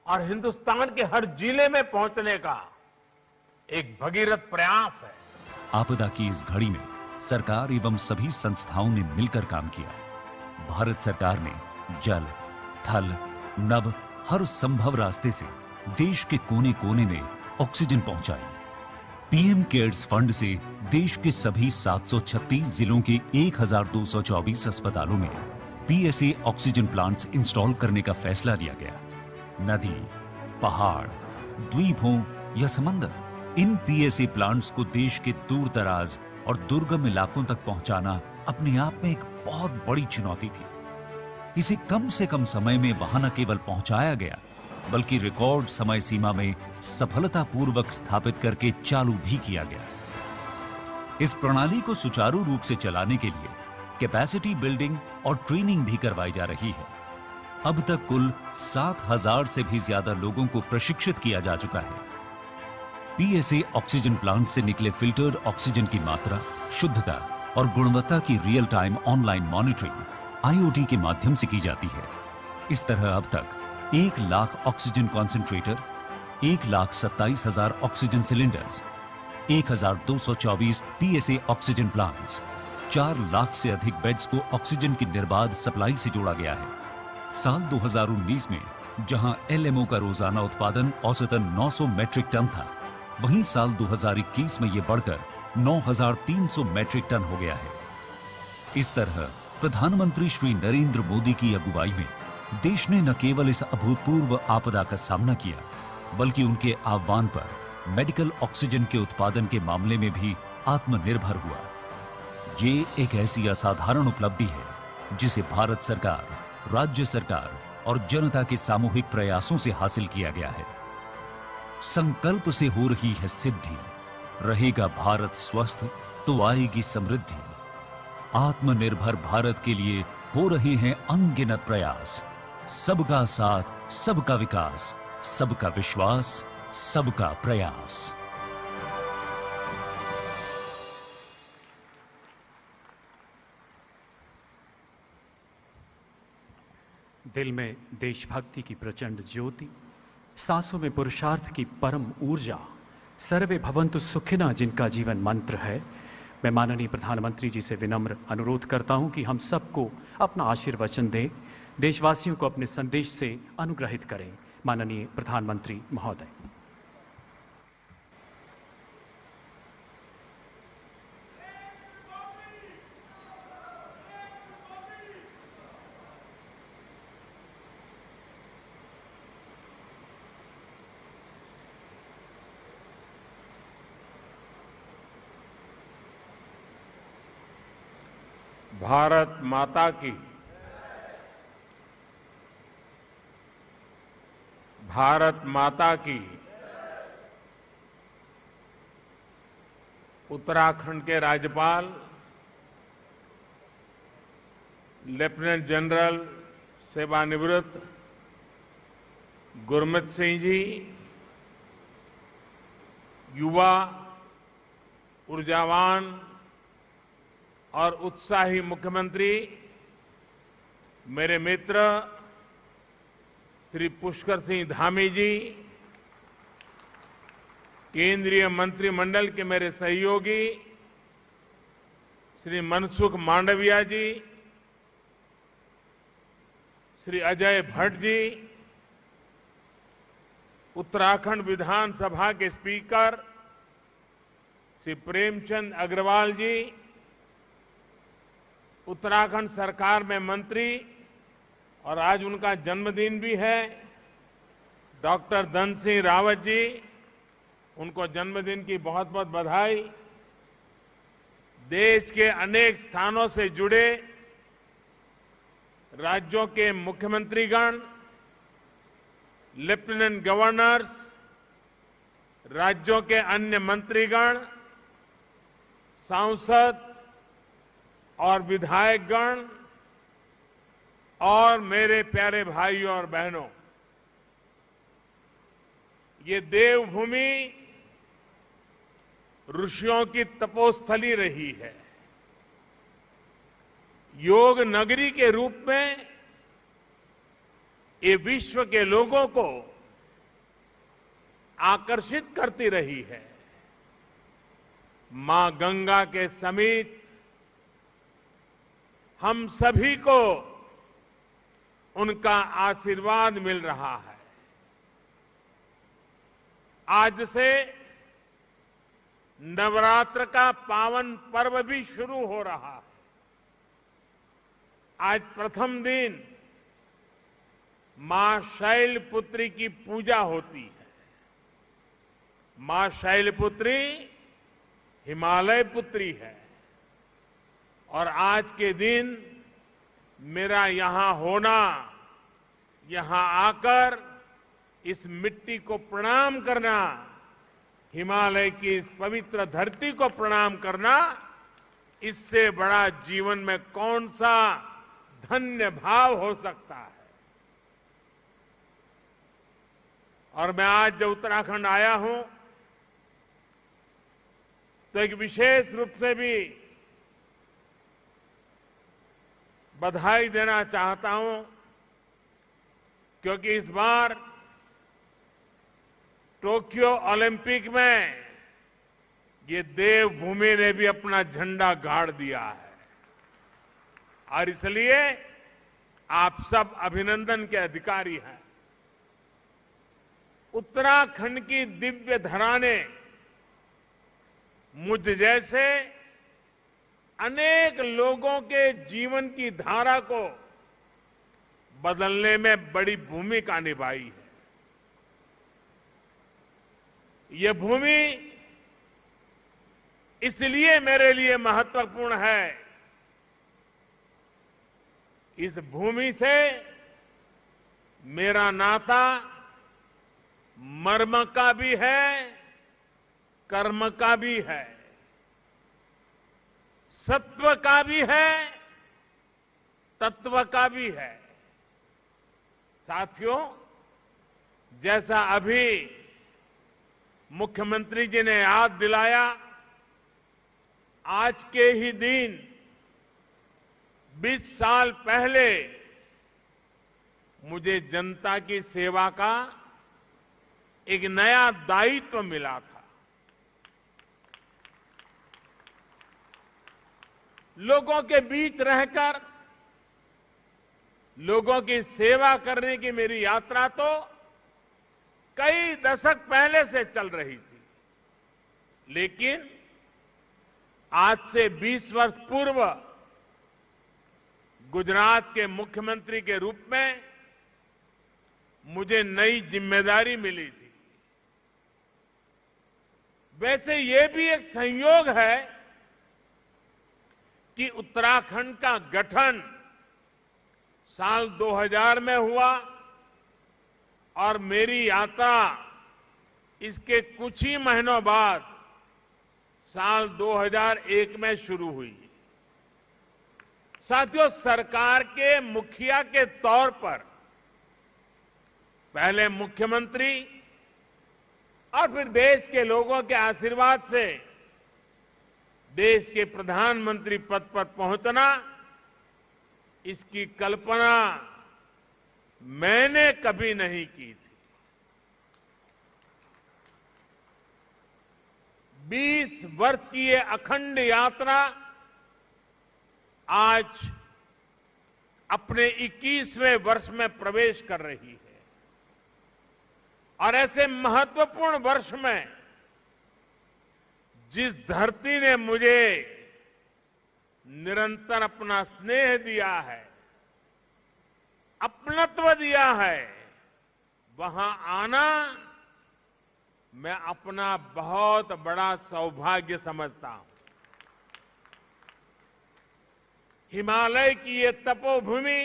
Speaker 6: और हिंदुस्तान के हर जिले में पहुंचने का एक भगीरथ प्रयास है।
Speaker 5: आपदा की इस घड़ी में सरकार एवं सभी संस्थाओं ने मिलकर काम किया। भारत सरकार ने जल, थल, नभ हर संभव रास्ते से देश के कोने कोने में ऑक्सीजन पहुंचाई। पीएम केयर्स फंड से देश के सभी 736 जिलों के 1224 अस्पतालों में पीएसए ऑक्सीजन प्लांट्स इंस्टॉल करने का फैसला लिया गया। नदी, पहाड़, द्वीप हो या समंदर, इन पीएसए प्लांट्स को देश के दूर दराज और दुर्गम इलाकों तक पहुंचाना अपने आप में एक बहुत बड़ी चुनौती थी। इसे कम से कम समय में वहां न केवल पहुंचाया गया, बल्कि रिकॉर्ड समय सीमा में सफलतापूर्वक स्थापित करके चालू भी किया गया। इस प्रणाली को सुचारू रूप से चलाने के लिए कैपेसिटी बिल्डिंग और ट्रेनिंग भी करवाई जा रही है। अब तक कुल 7,000 से भी ज्यादा लोगों को प्रशिक्षित किया जा चुका है। पीएसए ऑक्सीजन प्लांट से निकले फिल्टर्ड ऑक्सीजन की मात्रा, शुद्धता और गुणवत्ता की real time online monitoring IoT के माध्यम से की जाती है। इस तरह अब तक 1 lakh oxygen concentrator, 1,27,000 oxygen cylinders, 1,224 PSA oxygen plants 4 lakh से अधिक बेड्स को ऑक्सीजन की निर्बाध सप्लाई से जोड़ा गया है। साल 2019 में जहां एलएमओ का रोजाना उत्पादन औसतन 900 मैट्रिक टन था, वहीं साल 2021 में यह बढ़कर 9,300 मैट्रिक टन हो गया है। इस तरह प्रधानमंत्री श्री नरेंद्र मोदी की अगुवाई में देश ने न केवल इस अभूतपूर्व आपदा का सामना किया, बल्कि उनके आह्वान पर मेडिकल ऑक्सीजन के उत्पादन के मामले में भी आत्मनिर्भर हुआ। ये एक ऐसी असाधारण उपलब्धि है जिसे भारत सरकार, राज्य सरकार और जनता के सामूहिक प्रयासों से हासिल किया गया है। संकल्प से हो रही है सिद्धि, रहेगा भारत स्वस्थ तो आएगी समृद्धि। आत्मनिर्भर भारत के लिए हो रहे हैं अनगिनत प्रयास। सबका साथ, सबका विकास, सबका विश्वास, सबका प्रयास।
Speaker 2: दिल में देशभक्ति की प्रचंड ज्योति, सांसों में पुरुषार्थ की परम ऊर्जा, सर्वे भवन्तु सुखिनः जिनका जीवन मंत्र है। मैं माननीय प्रधानमंत्री जी से विनम्र अनुरोध करता हूं कि हम सबको अपना आशीर्वचन दें, देशवासियों को अपने संदेश से अनुग्रहित करें। माननीय प्रधानमंत्री महोदय।
Speaker 6: भारत माता की, भारत माता की। उत्तराखंड के राज्यपाल लेफ्टिनेंट जनरल सेवानिवृत्त गुरमीत सिंह जी, युवा, ऊर्जावान और उत्साही मुख्यमंत्री मेरे मित्र श्री पुष्कर सिंह धामी जी, केंद्रीय मंत्रिमंडल के मेरे सहयोगी श्री मनसुख मांडविया जी, श्री अजय भट्ट जी, उत्तराखंड विधानसभा के स्पीकर श्री प्रेमचंद अग्रवाल जी, उत्तराखंड सरकार में मंत्री और आज उनका जन्मदिन भी है डॉक्टर धन सिंह रावत जी, उनको जन्मदिन की बहुत बहुत बधाई। देश के अनेक स्थानों से जुड़े राज्यों के मुख्यमंत्रीगण, लेफ्टिनेंट गवर्नर्स, राज्यों के अन्य मंत्रीगण, सांसद और विधायकगण और मेरे प्यारे भाइयों और बहनों, ये देवभूमि ऋषियों की तपोस्थली रही है। योग नगरी के रूप में ये विश्व के लोगों को आकर्षित करती रही है। मां गंगा के समीप हम सभी को उनका आशीर्वाद मिल रहा है। आज से नवरात्र का पावन पर्व भी शुरू हो रहा है। आज प्रथम दिन मां शैलपुत्री की पूजा होती है। मां शैलपुत्री हिमालय पुत्री है और आज के दिन मेरा यहां होना, यहां आकर इस मिट्टी को प्रणाम करना, हिमालय की इस पवित्र धरती को प्रणाम करना, इससे बड़ा जीवन में कौन सा धन्य भाव हो सकता है। और मैं आज जब उत्तराखंड आया हूं तो एक विशेष रूप से भी बधाई देना चाहता हूं, क्योंकि इस बार टोक्यो ओलंपिक में ये देवभूमि ने भी अपना झंडा गाड़ दिया है। और इसलिए आप सब अभिनंदन के अधिकारी हैं। उत्तराखंड की दिव्य धरा ने मुझ जैसे अनेक लोगों के जीवन की धारा को बदलने में बड़ी भूमिका निभाई है। यह भूमि इसलिए मेरे लिए महत्वपूर्ण है, इस भूमि से मेरा नाता मर्म का भी है, कर्म का भी है, सत्व का भी है, तत्व का भी है। साथियों, जैसा अभी मुख्यमंत्री जी ने याद दिलाया, आज के ही दिन 20 साल पहले मुझे जनता की सेवा का एक नया दायित्व मिला था। लोगों के बीच रहकर लोगों की सेवा करने की मेरी यात्रा तो कई दशक पहले से चल रही थी, लेकिन आज से 20 वर्ष पूर्व गुजरात के मुख्यमंत्री के रूप में मुझे नई जिम्मेदारी मिली थी। वैसे ये भी एक संयोग है कि उत्तराखंड का गठन साल 2000 में हुआ और मेरी यात्रा इसके कुछ ही महीनों बाद साल 2001 में शुरू हुई। साथियों, सरकार के मुखिया के तौर पर पहले मुख्यमंत्री और फिर देश के लोगों के आशीर्वाद से देश के प्रधानमंत्री पद पर पहुंचना, इसकी कल्पना मैंने कभी नहीं की थी। 20 वर्ष की ये अखंड यात्रा आज अपने 21वें वर्ष में प्रवेश कर रही है और ऐसे महत्वपूर्ण वर्ष में जिस धरती ने मुझे निरंतर अपना स्नेह दिया है, अपनत्व दिया है, वहां आना मैं अपना बहुत बड़ा सौभाग्य समझता हूं। हिमालय की ये तपोभूमि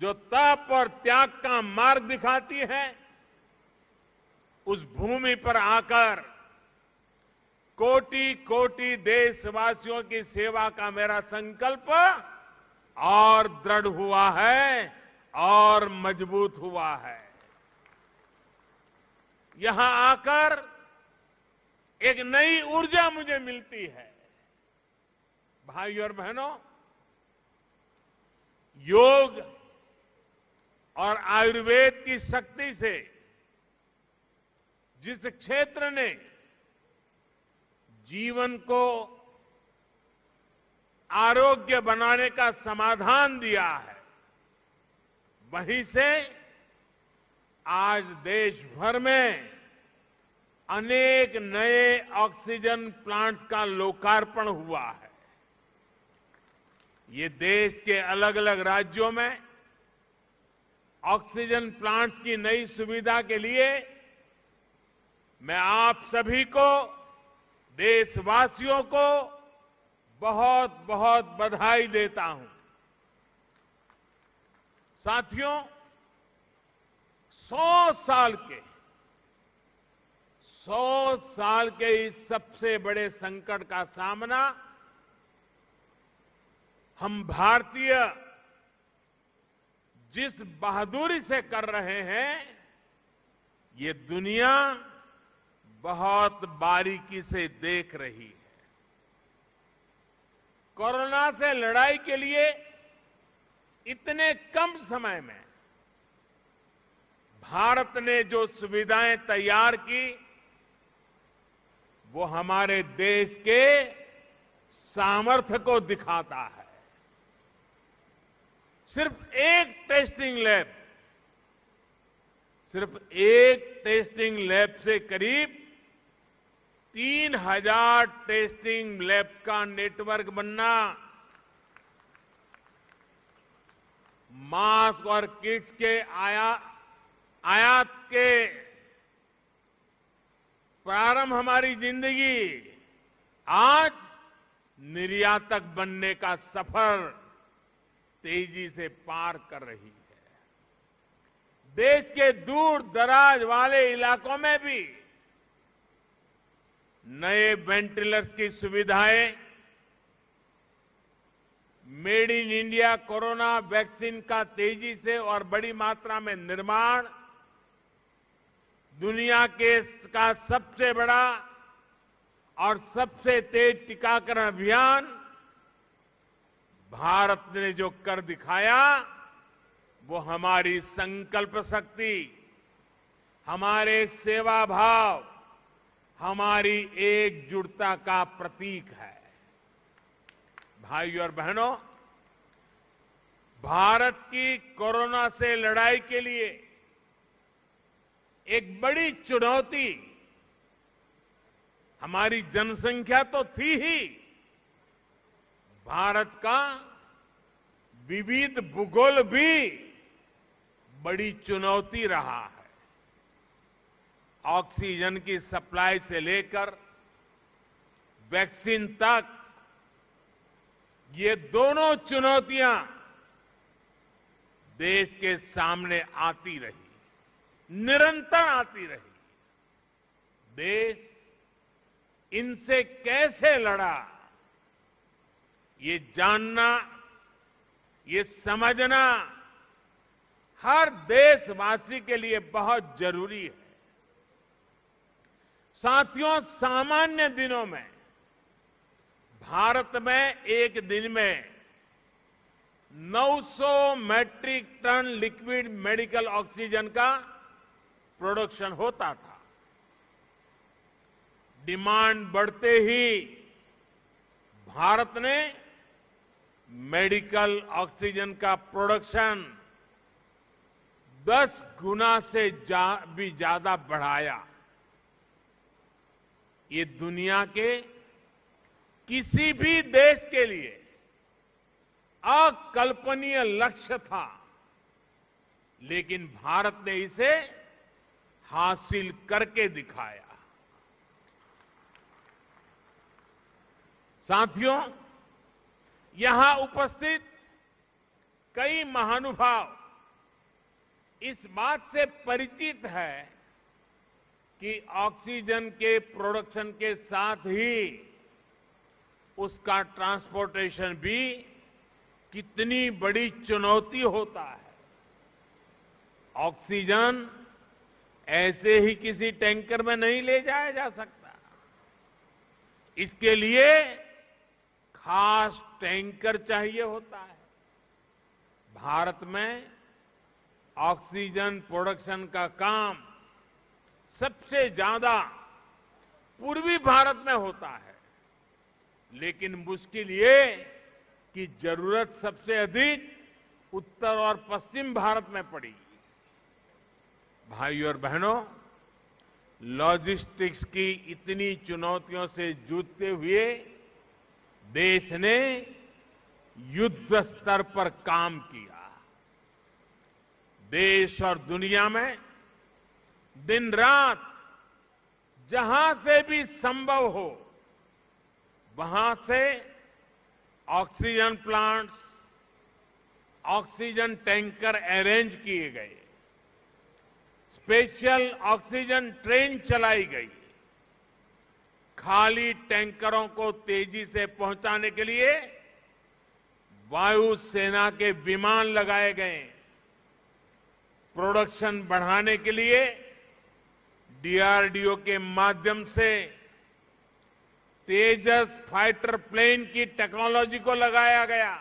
Speaker 6: जो तप और त्याग का मार्ग दिखाती है, उस भूमि पर आकर कोटि कोटि देशवासियों की सेवा का मेरा संकल्प और दृढ़ हुआ है और मजबूत हुआ है। यहां आकर एक नई ऊर्जा मुझे मिलती है। भाइयों और बहनों, योग और आयुर्वेद की शक्ति से जिस क्षेत्र ने जीवन को आरोग्य बनाने का समाधान दिया है, वहीं से आज देश भर में अनेक नए ऑक्सीजन प्लांट्स का लोकार्पण हुआ है। ये देश के अलग अलग राज्यों में ऑक्सीजन प्लांट्स की नई सुविधा के लिए मैं आप सभी को, देशवासियों को बहुत बहुत बधाई देता हूं। साथियों, 100 साल के इस सबसे बड़े संकट का सामना हम भारतीय जिस बहादुरी से कर रहे हैं, ये दुनिया बहुत बारीकी से देख रही है। कोरोना से लड़ाई के लिए इतने कम समय में भारत ने जो सुविधाएं तैयार की, वो हमारे देश के सामर्थ्य को दिखाता है। सिर्फ एक टेस्टिंग लैब से करीब 3000 टेस्टिंग लैब का नेटवर्क बनना, मास्क और किट्स के आयात के प्रारंभ हमारी जिंदगी आज निर्यातक बनने का सफर तेजी से पार कर रही है। देश के दूर दराज वाले इलाकों में भी नए वेंटिलेटर्स की सुविधाएं, made in India corona vaccine का तेजी से और बड़ी मात्रा में निर्माण, दुनिया का सबसे बड़ा और सबसे तेज टीकाकरण अभियान, भारत ने जो कर दिखाया वो हमारी संकल्प शक्ति, हमारे सेवा भाव, हमारी एकजुटता का प्रतीक है। भाइयों और बहनों, भारत की कोरोना से लड़ाई के लिए एक बड़ी चुनौती हमारी जनसंख्या तो थी ही, भारत का विविध भूगोल भी बड़ी चुनौती रहा है। ऑक्सीजन की सप्लाई से लेकर वैक्सीन तक ये दोनों चुनौतियां देश के सामने आती रही, निरंतर आती रही। देश इनसे कैसे लड़ा, ये जानना, ये समझना हर देशवासी के लिए बहुत जरूरी है। साथियों, सामान्य दिनों में भारत में एक दिन में 900 metric ton liquid medical oxygen का प्रोडक्शन होता था। डिमांड बढ़ते ही भारत ने मेडिकल ऑक्सीजन का प्रोडक्शन 10 गुना से भी ज्यादा बढ़ाया। ये दुनिया के किसी भी देश के लिए अकल्पनीय लक्ष्य था, लेकिन भारत ने इसे हासिल करके दिखाया। साथियों, यहां उपस्थित कई महानुभाव इस बात से परिचित है कि ऑक्सीजन के प्रोडक्शन के साथ ही उसका ट्रांसपोर्टेशन भी कितनी बड़ी चुनौती होता है। ऑक्सीजन ऐसे ही किसी टैंकर में नहीं ले जाया जा सकता। इसके लिए खास टैंकर चाहिए होता है। भारत में ऑक्सीजन प्रोडक्शन का काम सबसे ज्यादा पूर्वी भारत में होता है, लेकिन मुश्किल ये कि जरूरत सबसे अधिक उत्तर और पश्चिम भारत में पड़ी। भाइयों और बहनों, लॉजिस्टिक्स की इतनी चुनौतियों से जूझते हुए देश ने युद्ध स्तर पर काम किया। देश और दुनिया में दिन रात जहां से भी संभव हो वहां से oxygen plants, oxygen tanker arrange किए गए, स्पेशल ऑक्सीजन ट्रेन चलाई गई, खाली टैंकरों को तेजी से पहुंचाने के लिए वायुसेना के विमान लगाए गए, प्रोडक्शन बढ़ाने के लिए डीआरडीओ के माध्यम से तेजस फाइटर प्लेन की टेक्नोलॉजी को लगाया गया।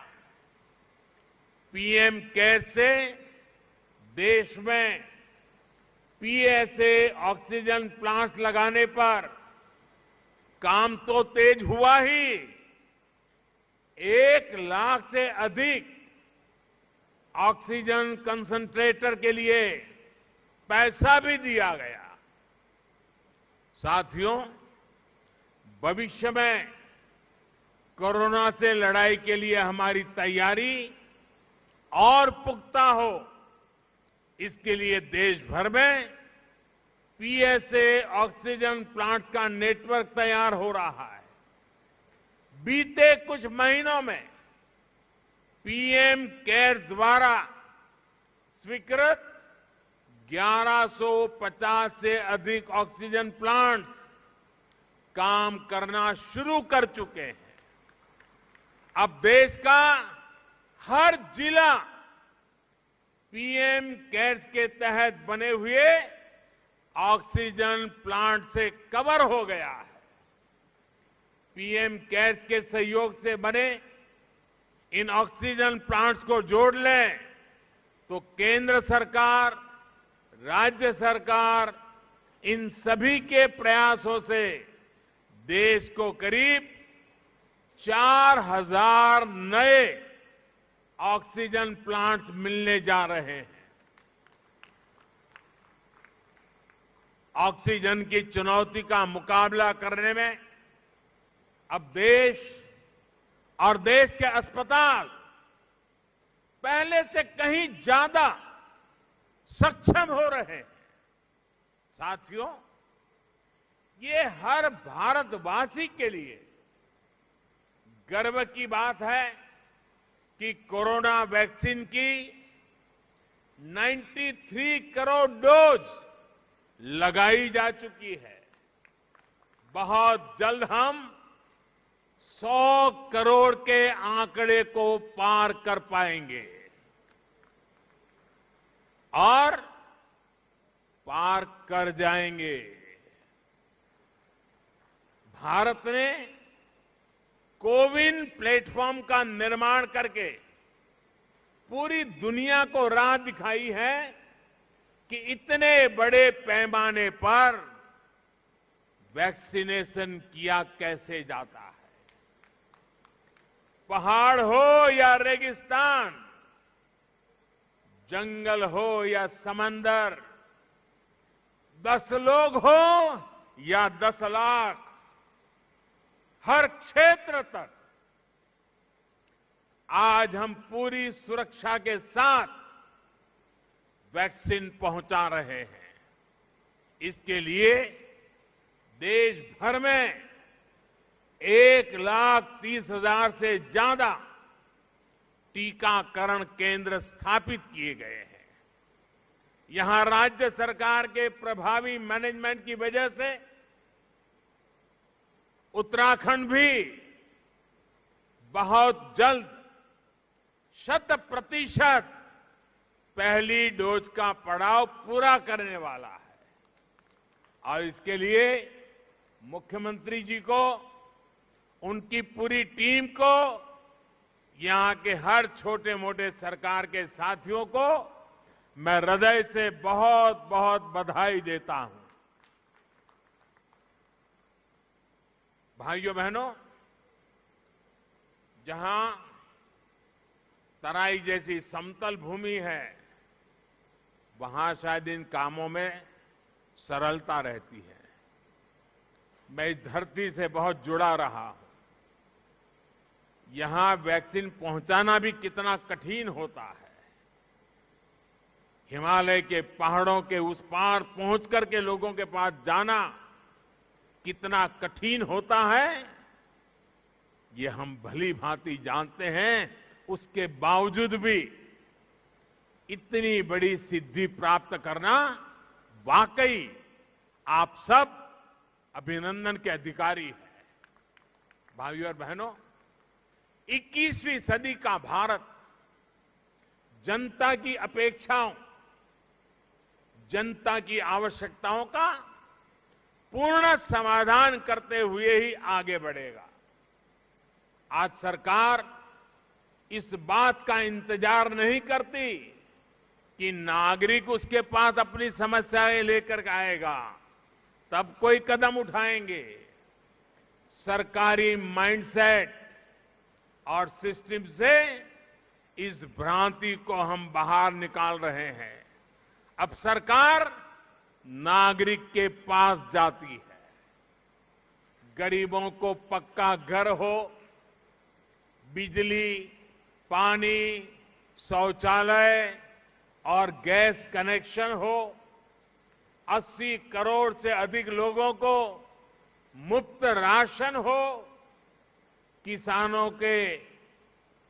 Speaker 6: पीएम केयर से देश में पीएसए ऑक्सीजन प्लांट लगाने पर काम तो तेज हुआ ही, 1 लाख से अधिक ऑक्सीजन कंसंट्रेटर के लिए पैसा भी दिया गया। साथियों, भविष्य में कोरोना से लड़ाई के लिए हमारी तैयारी और पुख्ता हो, इसके लिए देश भर में पीएसए ऑक्सीजन प्लांट्स का नेटवर्क तैयार हो रहा है। बीते कुछ महीनों में पीएम केयर्स द्वारा स्वीकृत 1150 से अधिक ऑक्सीजन प्लांट्स काम करना शुरू कर चुके हैं। अब देश का हर जिला पीएम केयर्स के तहत बने हुए ऑक्सीजन प्लांट से कवर हो गया है। पीएम केयर्स के सहयोग से बने इन ऑक्सीजन प्लांट्स को जोड़ लें तो केंद्र सरकार, राज्य सरकार, इन सभी के प्रयासों से देश को करीब 4000 नए ऑक्सीजन प्लांट्स मिलने जा रहे हैं। ऑक्सीजन की चुनौती का मुकाबला करने में अब देश और देश के अस्पताल पहले से कहीं ज्यादा सक्षम हो रहे हैं। साथियों, ये हर भारतवासी के लिए गर्व की बात है कि कोरोना वैक्सीन की 93 करोड़ डोज लगाई जा चुकी है। बहुत जल्द हम 100 करोड़ के आंकड़े को पार कर पाएंगे और पार कर जाएंगे। भारत ने कोविन प्लेटफॉर्म का निर्माण करके पूरी दुनिया को राह दिखाई है कि इतने बड़े पैमाने पर वैक्सीनेशन किया कैसे जाता है। पहाड़ हो या रेगिस्तान, जंगल हो या समंदर, 10 लोग हो या 10 लाख, हर क्षेत्र तक आज हम पूरी सुरक्षा के साथ वैक्सीन पहुंचा रहे हैं। इसके लिए देश भर में 1,30,000 से ज्यादा टीकाकरण केंद्र स्थापित किए गए हैं। यहां राज्य सरकार के प्रभावी मैनेजमेंट की वजह से उत्तराखंड भी बहुत जल्द 100% पहली डोज का पड़ाव पूरा करने वाला है और इसके लिए मुख्यमंत्री जी को, उनकी पूरी टीम को, यहां के हर छोटे मोटे सरकार के साथियों को मैं हृदय से बहुत बहुत बधाई देता हूं। भाइयों बहनों, जहां तराई जैसी समतल भूमि है, वहां शायद इन कामों में सरलता रहती है। मैं इस धरती से बहुत जुड़ा रहा हूं। यहां वैक्सीन पहुंचाना भी कितना कठिन होता है। हिमालय के पहाड़ों के उस पार पहुंच करके लोगों के पास जाना कितना कठिन होता है, ये हम भली भांति जानते हैं। उसके बावजूद भी इतनी बड़ी सिद्धि प्राप्त करना वाकई आप सब अभिनंदन के अधिकारी हैं। भाइयों और बहनों, 21वीं सदी का भारत जनता की अपेक्षाओं, जनता की आवश्यकताओं का पूर्ण समाधान करते हुए ही आगे बढ़ेगा। आज सरकार इस बात का इंतजार नहीं करती कि नागरिक उसके पास अपनी समस्याएं लेकर आएगा तब कोई कदम उठाएंगे। सरकारी माइंडसेट और सिस्टम से इस भ्रांति को हम बाहर निकाल रहे हैं। अब सरकार नागरिक के पास जाती है। गरीबों को पक्का घर हो, बिजली, पानी, शौचालय और गैस कनेक्शन हो, 80 करोड़ से अधिक लोगों को मुफ्त राशन हो, किसानों के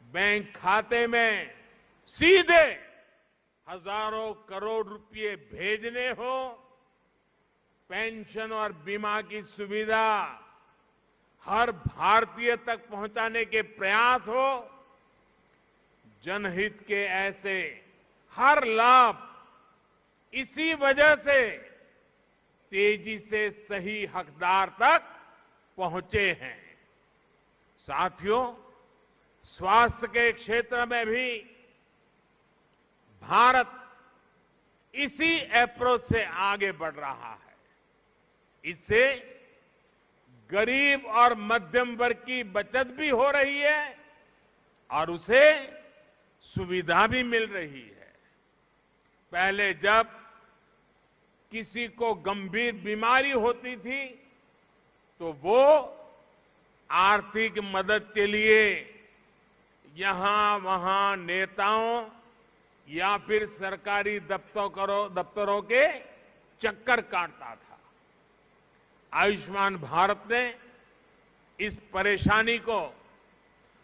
Speaker 6: बैंक खाते में सीधे हजारों करोड़ रुपए भेजने हो, पेंशन और बीमा की सुविधा हर भारतीय तक पहुंचाने के प्रयास हो, जनहित के ऐसे हर लाभ इसी वजह से तेजी से सही हकदार तक पहुंचे हैं। साथियों, स्वास्थ्य के क्षेत्र में भी भारत इसी अप्रोच से आगे बढ़ रहा है। इससे गरीब और मध्यम वर्ग की बचत भी हो रही है और उसे सुविधा भी मिल रही है। पहले जब किसी को गंभीर बीमारी होती थी तो वो आर्थिक मदद के लिए यहां वहां नेताओं या फिर सरकारी दफ्तरों के चक्कर काटता था। आयुष्मान भारत ने इस परेशानी को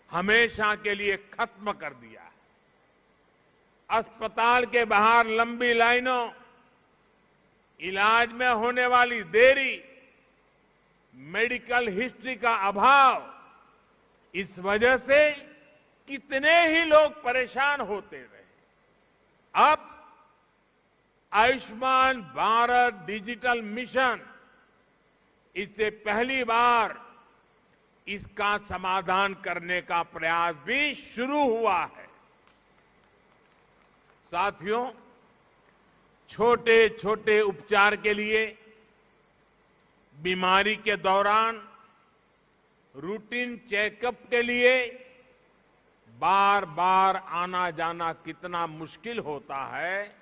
Speaker 6: हमेशा के लिए खत्म कर दिया है। अस्पताल के बाहर लंबी लाइनों, इलाज में होने वाली देरी, मेडिकल हिस्ट्री का अभाव, इस वजह से कितने ही लोग परेशान होते रहे। अब आयुष्मान भारत डिजिटल मिशन, इससे पहली बार इसका समाधान करने का प्रयास भी शुरू हुआ है। साथियों, छोटे छोटे उपचार के लिए बीमारी के दौरान रूटीन चेकअप के लिए बार बार आना जाना कितना मुश्किल होता है,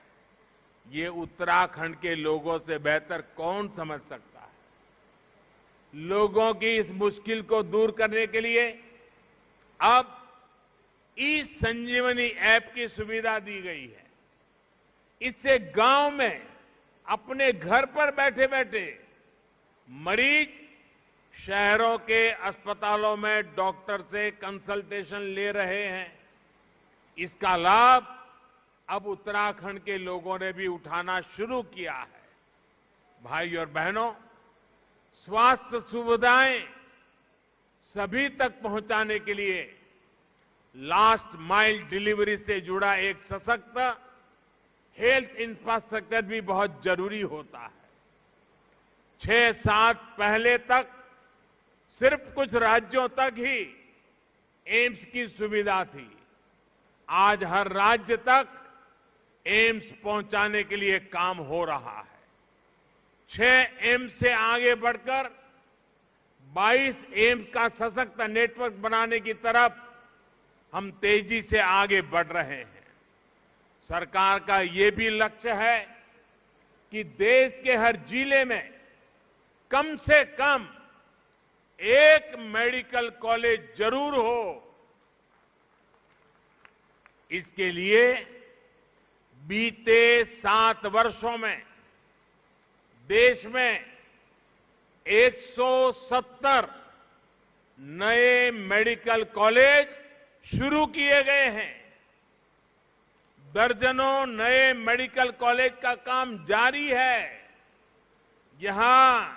Speaker 6: ये उत्तराखंड के लोगों से बेहतर कौन समझ सकता है। लोगों की इस मुश्किल को दूर करने के लिए अब ई संजीवनी ऐप की सुविधा दी गई है। इससे गांव में अपने घर पर बैठे बैठे मरीज शहरों के अस्पतालों में डॉक्टर से कंसल्टेशन ले रहे हैं। इसका लाभ अब उत्तराखंड के लोगों ने भी उठाना शुरू किया है। भाई और बहनों, स्वास्थ्य सुविधाएं सभी तक पहुंचाने के लिए लास्ट माइल डिलीवरी से जुड़ा एक सशक्त हेल्थ इंफ्रास्ट्रक्चर भी बहुत जरूरी होता है। 6-7 पहले तक सिर्फ कुछ राज्यों तक ही एम्स की सुविधा थी। आज हर राज्य तक एम्स पहुंचाने के लिए काम हो रहा है। 6 एम्स से आगे बढ़कर 22 एम्स का सशक्त नेटवर्क बनाने की तरफ हम तेजी से आगे बढ़ रहे हैं। सरकार का ये भी लक्ष्य है कि देश के हर जिले में कम से कम एक मेडिकल कॉलेज जरूर हो। इसके लिए बीते 7 वर्षों में देश में 170 नए मेडिकल कॉलेज शुरू किए गए हैं। दर्जनों नए मेडिकल कॉलेज का काम जारी है। यहां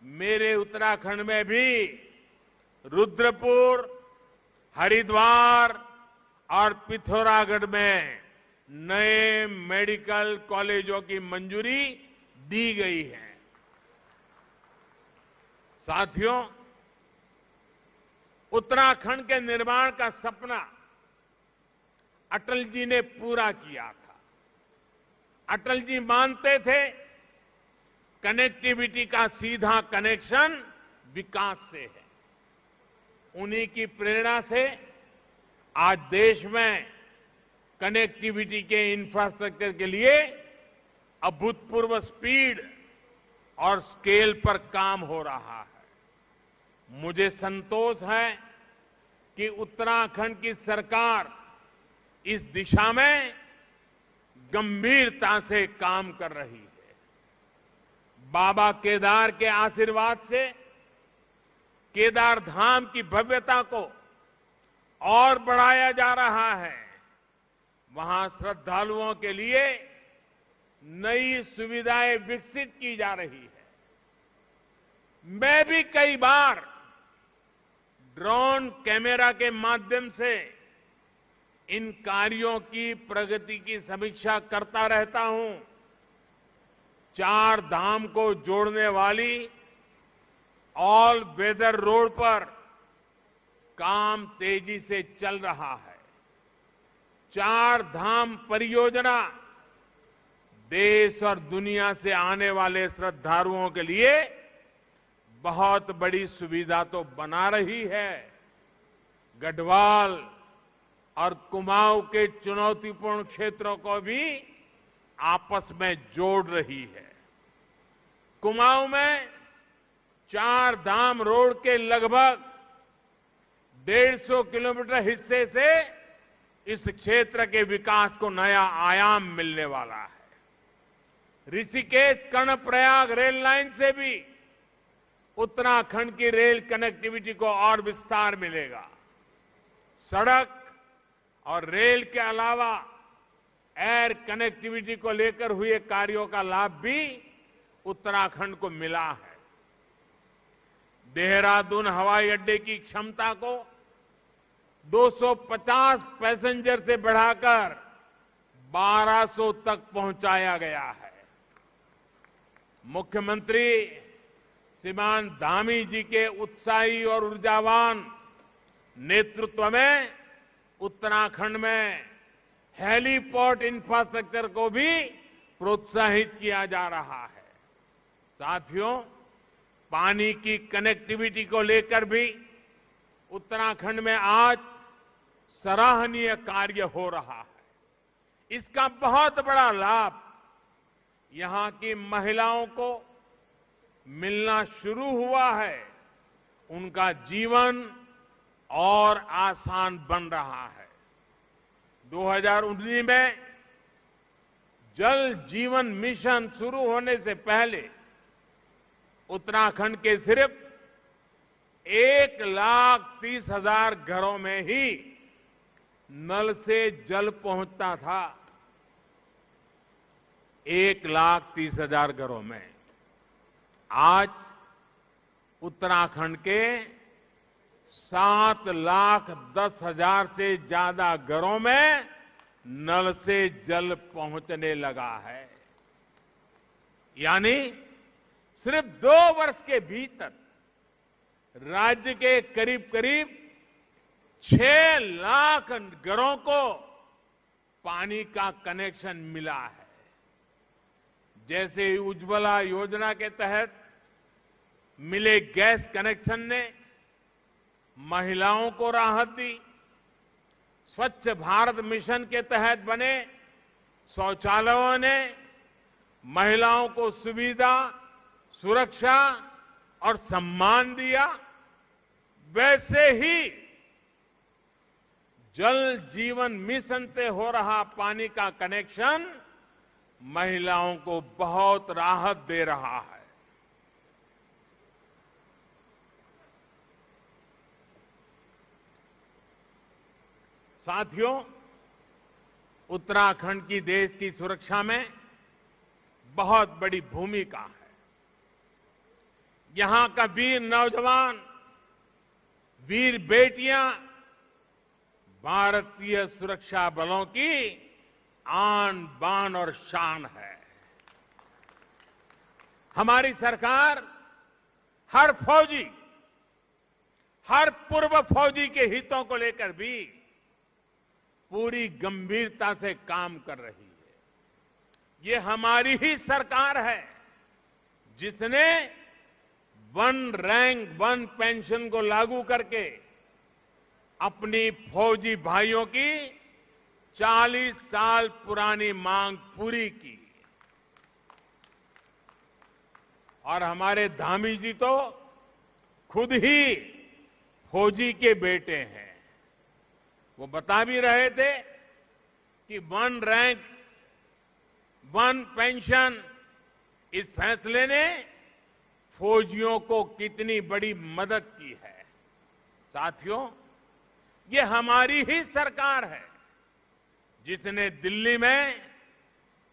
Speaker 6: मेरे उत्तराखंड में भी रुद्रपुर, हरिद्वार और पिथौरागढ़ में नए मेडिकल कॉलेजों की मंजूरी दी गई है। साथियों, उत्तराखंड के निर्माण का सपना अटल जी ने पूरा किया था। अटल जी मानते थे कनेक्टिविटी का सीधा कनेक्शन विकास से है। उन्हीं की प्रेरणा से आज देश में कनेक्टिविटी के इंफ्रास्ट्रक्चर के लिए अभूतपूर्व स्पीड और स्केल पर काम हो रहा है। मुझे संतोष है कि उत्तराखंड की सरकार इस दिशा में गंभीरता से काम कर रही है। बाबा केदार के आशीर्वाद से केदार धाम की भव्यता को और बढ़ाया जा रहा है। वहां श्रद्धालुओं के लिए नई सुविधाएं विकसित की जा रही है। मैं भी कई बार ड्रोन कैमरा के माध्यम से इन कार्यों की प्रगति की समीक्षा करता रहता हूं। 4 धाम को जोड़ने वाली ऑल वेदर रोड पर काम तेजी से चल रहा है। 4 धाम परियोजना देश और दुनिया से आने वाले श्रद्धालुओं के लिए बहुत बड़ी सुविधा तो बना रही है, गढ़वाल और कुमाऊं के चुनौतीपूर्ण क्षेत्रों को भी आपस में जोड़ रही है। कुमाऊं में 4 धाम रोड के लगभग 150 किलोमीटर हिस्से से इस क्षेत्र के विकास को नया आयाम मिलने वाला है। ऋषिकेश कर्णप्रयाग रेल लाइन से भी उत्तराखंड की रेल कनेक्टिविटी को और विस्तार मिलेगा। सड़क और रेल के अलावा एयर कनेक्टिविटी को लेकर हुए कार्यों का लाभ भी उत्तराखंड को मिला है। देहरादून हवाई अड्डे की क्षमता को 250 पैसेंजर से बढ़ाकर 1200 तक पहुंचाया गया है। मुख्यमंत्री श्रीमान धामी जी के उत्साही और ऊर्जावान नेतृत्व में उत्तराखंड में हेलीपोर्ट इंफ्रास्ट्रक्चर को भी प्रोत्साहित किया जा रहा है। साथियों, पानी की कनेक्टिविटी को लेकर भी उत्तराखंड में आज सराहनीय कार्य हो रहा है। इसका बहुत बड़ा लाभ यहां की महिलाओं को मिलना शुरू हुआ है। उनका जीवन और आसान बन रहा है। 2019 में जल जीवन मिशन शुरू होने से पहले उत्तराखंड के सिर्फ 1,30,000 घरों में ही नल से जल पहुंचता था। 1,30,000 घरों में। आज उत्तराखंड के 7,10,000 से ज्यादा घरों में नल से जल पहुंचने लगा है। यानी सिर्फ 2 वर्ष के भीतर राज्य के करीब करीब 6 लाख घरों को पानी का कनेक्शन मिला है। जैसे उज्ज्वला योजना के तहत मिले गैस कनेक्शन ने महिलाओं को राहत दी, स्वच्छ भारत मिशन के तहत बने शौचालयों ने महिलाओं को सुविधा, सुरक्षा और सम्मान दिया, वैसे ही जल जीवन मिशन से हो रहा पानी का कनेक्शन महिलाओं को बहुत राहत दे रहा है। साथियों, उत्तराखंड की देश की सुरक्षा में बहुत बड़ी भूमिका है। यहां का वीर नौजवान, वीर बेटियां भारतीय सुरक्षा बलों की आन बान और शान है। हमारी सरकार हर फौजी, हर पूर्व फौजी के हितों को लेकर भी पूरी गंभीरता से काम कर रही है। ये हमारी ही सरकार है जिसने 1 रैंक 1 पेंशन को लागू करके अपनी फौजी भाइयों की 40 साल पुरानी मांग पूरी की। और हमारे धामी जी तो खुद ही फौजी के बेटे हैं। वो बता भी रहे थे कि 1 रैंक 1 पेंशन, इस फैसले ने फौजियों को कितनी बड़ी मदद की है। साथियों, ये हमारी ही सरकार है जिसने दिल्ली में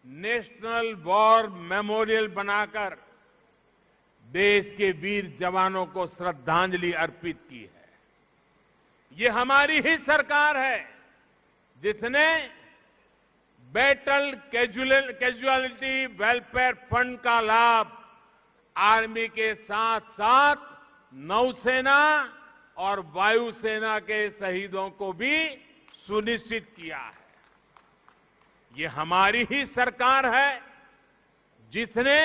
Speaker 6: नेशनल वॉर मेमोरियल बनाकर देश के वीर जवानों को श्रद्धांजलि अर्पित की है। ये हमारी ही सरकार है जिसने बैटल कैजुअलिटी वेलफेयर फंड का लाभ आर्मी के साथ साथ नौसेना और वायुसेना के शहीदों को भी सुनिश्चित किया है। ये हमारी ही सरकार है जिसने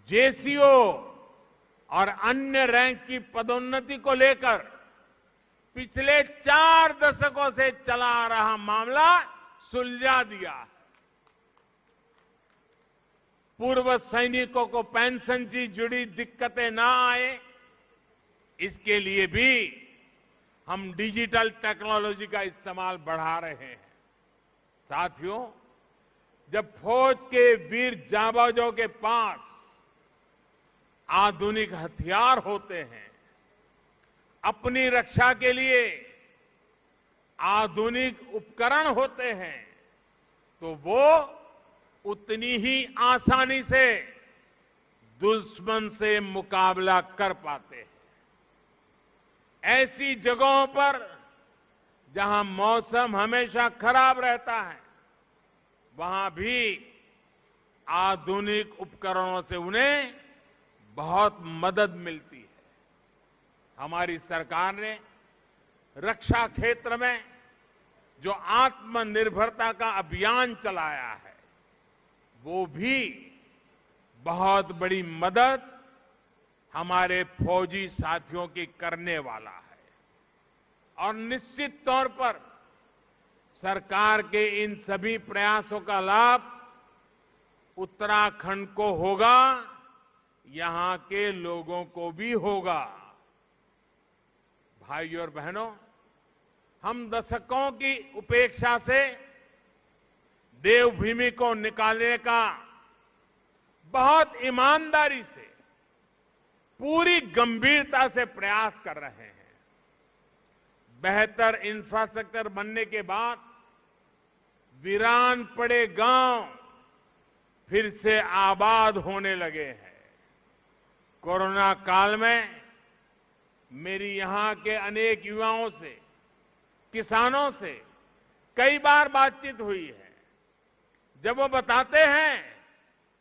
Speaker 6: जेसीओ और अन्य रैंक की पदोन्नति को लेकर पिछले 4 दशकों से चला आ रहा मामला सुलझा दिया है। पूर्व सैनिकों को पेंशन से जुड़ी दिक्कतें ना आए, इसके लिए भी हम डिजिटल टेक्नोलॉजी का इस्तेमाल बढ़ा रहे हैं। साथियों, जब फौज के वीर जांबाजों के पास आधुनिक हथियार होते हैं, अपनी रक्षा के लिए आधुनिक उपकरण होते हैं, तो वो उतनी ही आसानी से दुश्मन से मुकाबला कर पाते हैं। ऐसी जगहों पर जहां मौसम हमेशा खराब रहता है, वहां भी आधुनिक उपकरणों से उन्हें बहुत मदद मिलती है। हमारी सरकार ने रक्षा क्षेत्र में जो आत्मनिर्भरता का अभियान चलाया है, वो भी बहुत बड़ी मदद हमारे फौजी साथियों की करने वाला है। और निश्चित तौर पर सरकार के इन सभी प्रयासों का लाभ उत्तराखंड को होगा, यहां के लोगों को भी होगा। भाइयों और बहनों, हम दशकों की उपेक्षा से देवभूमि को निकालने का बहुत ईमानदारी से, पूरी गंभीरता से प्रयास कर रहे हैं। बेहतर इंफ्रास्ट्रक्चर बनने के बाद वीरान पड़े गांव फिर से आबाद होने लगे हैं। कोरोना काल में मेरी यहां के अनेक युवाओं से, किसानों से कई बार बातचीत हुई है। जब वो बताते हैं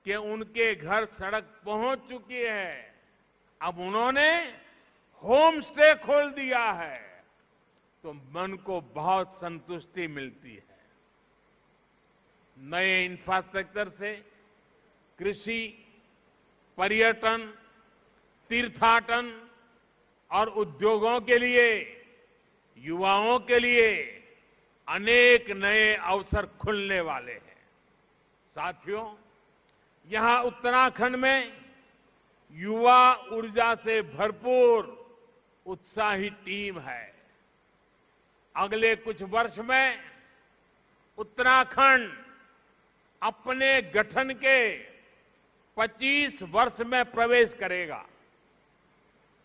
Speaker 6: कि उनके घर सड़क पहुंच चुकी है, अब उन्होंने होम स्टे खोल दिया है, तो मन को बहुत संतुष्टि मिलती है। नए इंफ्रास्ट्रक्चर से कृषि, पर्यटन, तीर्थाटन और उद्योगों के लिए, युवाओं के लिए अनेक नए अवसर खुलने वाले हैं। साथियों, यहां उत्तराखंड में युवा ऊर्जा से भरपूर उत्साही टीम है। अगले कुछ वर्ष में उत्तराखंड अपने गठन के 25 वर्ष में प्रवेश करेगा।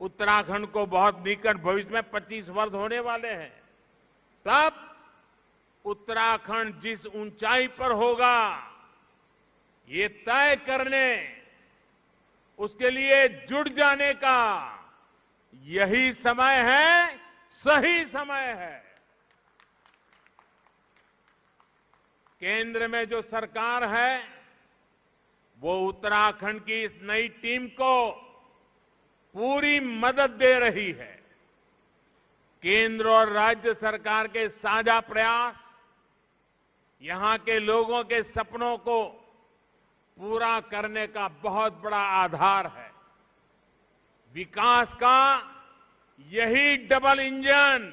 Speaker 6: उत्तराखंड को बहुत निकट भविष्य में 25 वर्ष होने वाले हैं। तब उत्तराखंड जिस ऊंचाई पर होगा, ये तय करने, उसके लिए जुट जाने का यही समय है, सही समय है। केंद्र में जो सरकार है, वो उत्तराखंड की इस नई टीम को पूरी मदद दे रही है। केंद्र और राज्य सरकार के साझा प्रयास यहां के लोगों के सपनों को पूरा करने का बहुत बड़ा आधार है। विकास का यही डबल इंजन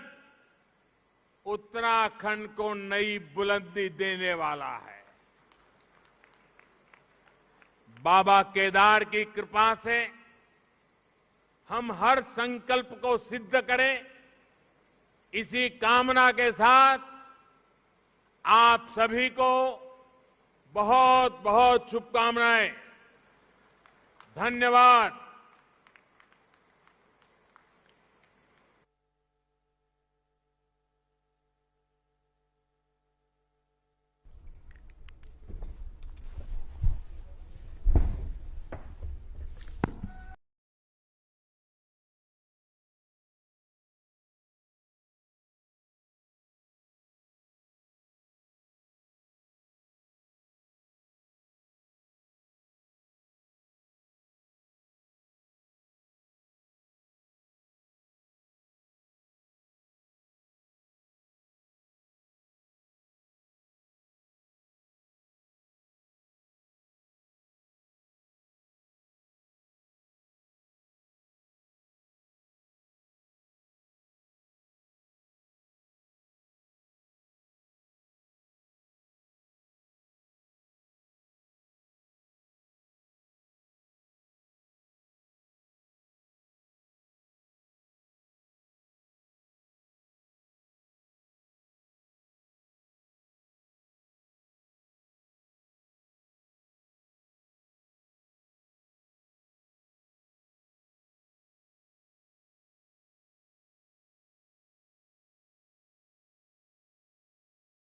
Speaker 6: उत्तराखंड को नई बुलंदी देने वाला है। बाबा केदार की कृपा से हम हर संकल्प को सिद्ध करें, इसी कामना के साथ आप सभी को बहुत बहुत शुभकामनाएं। धन्यवाद।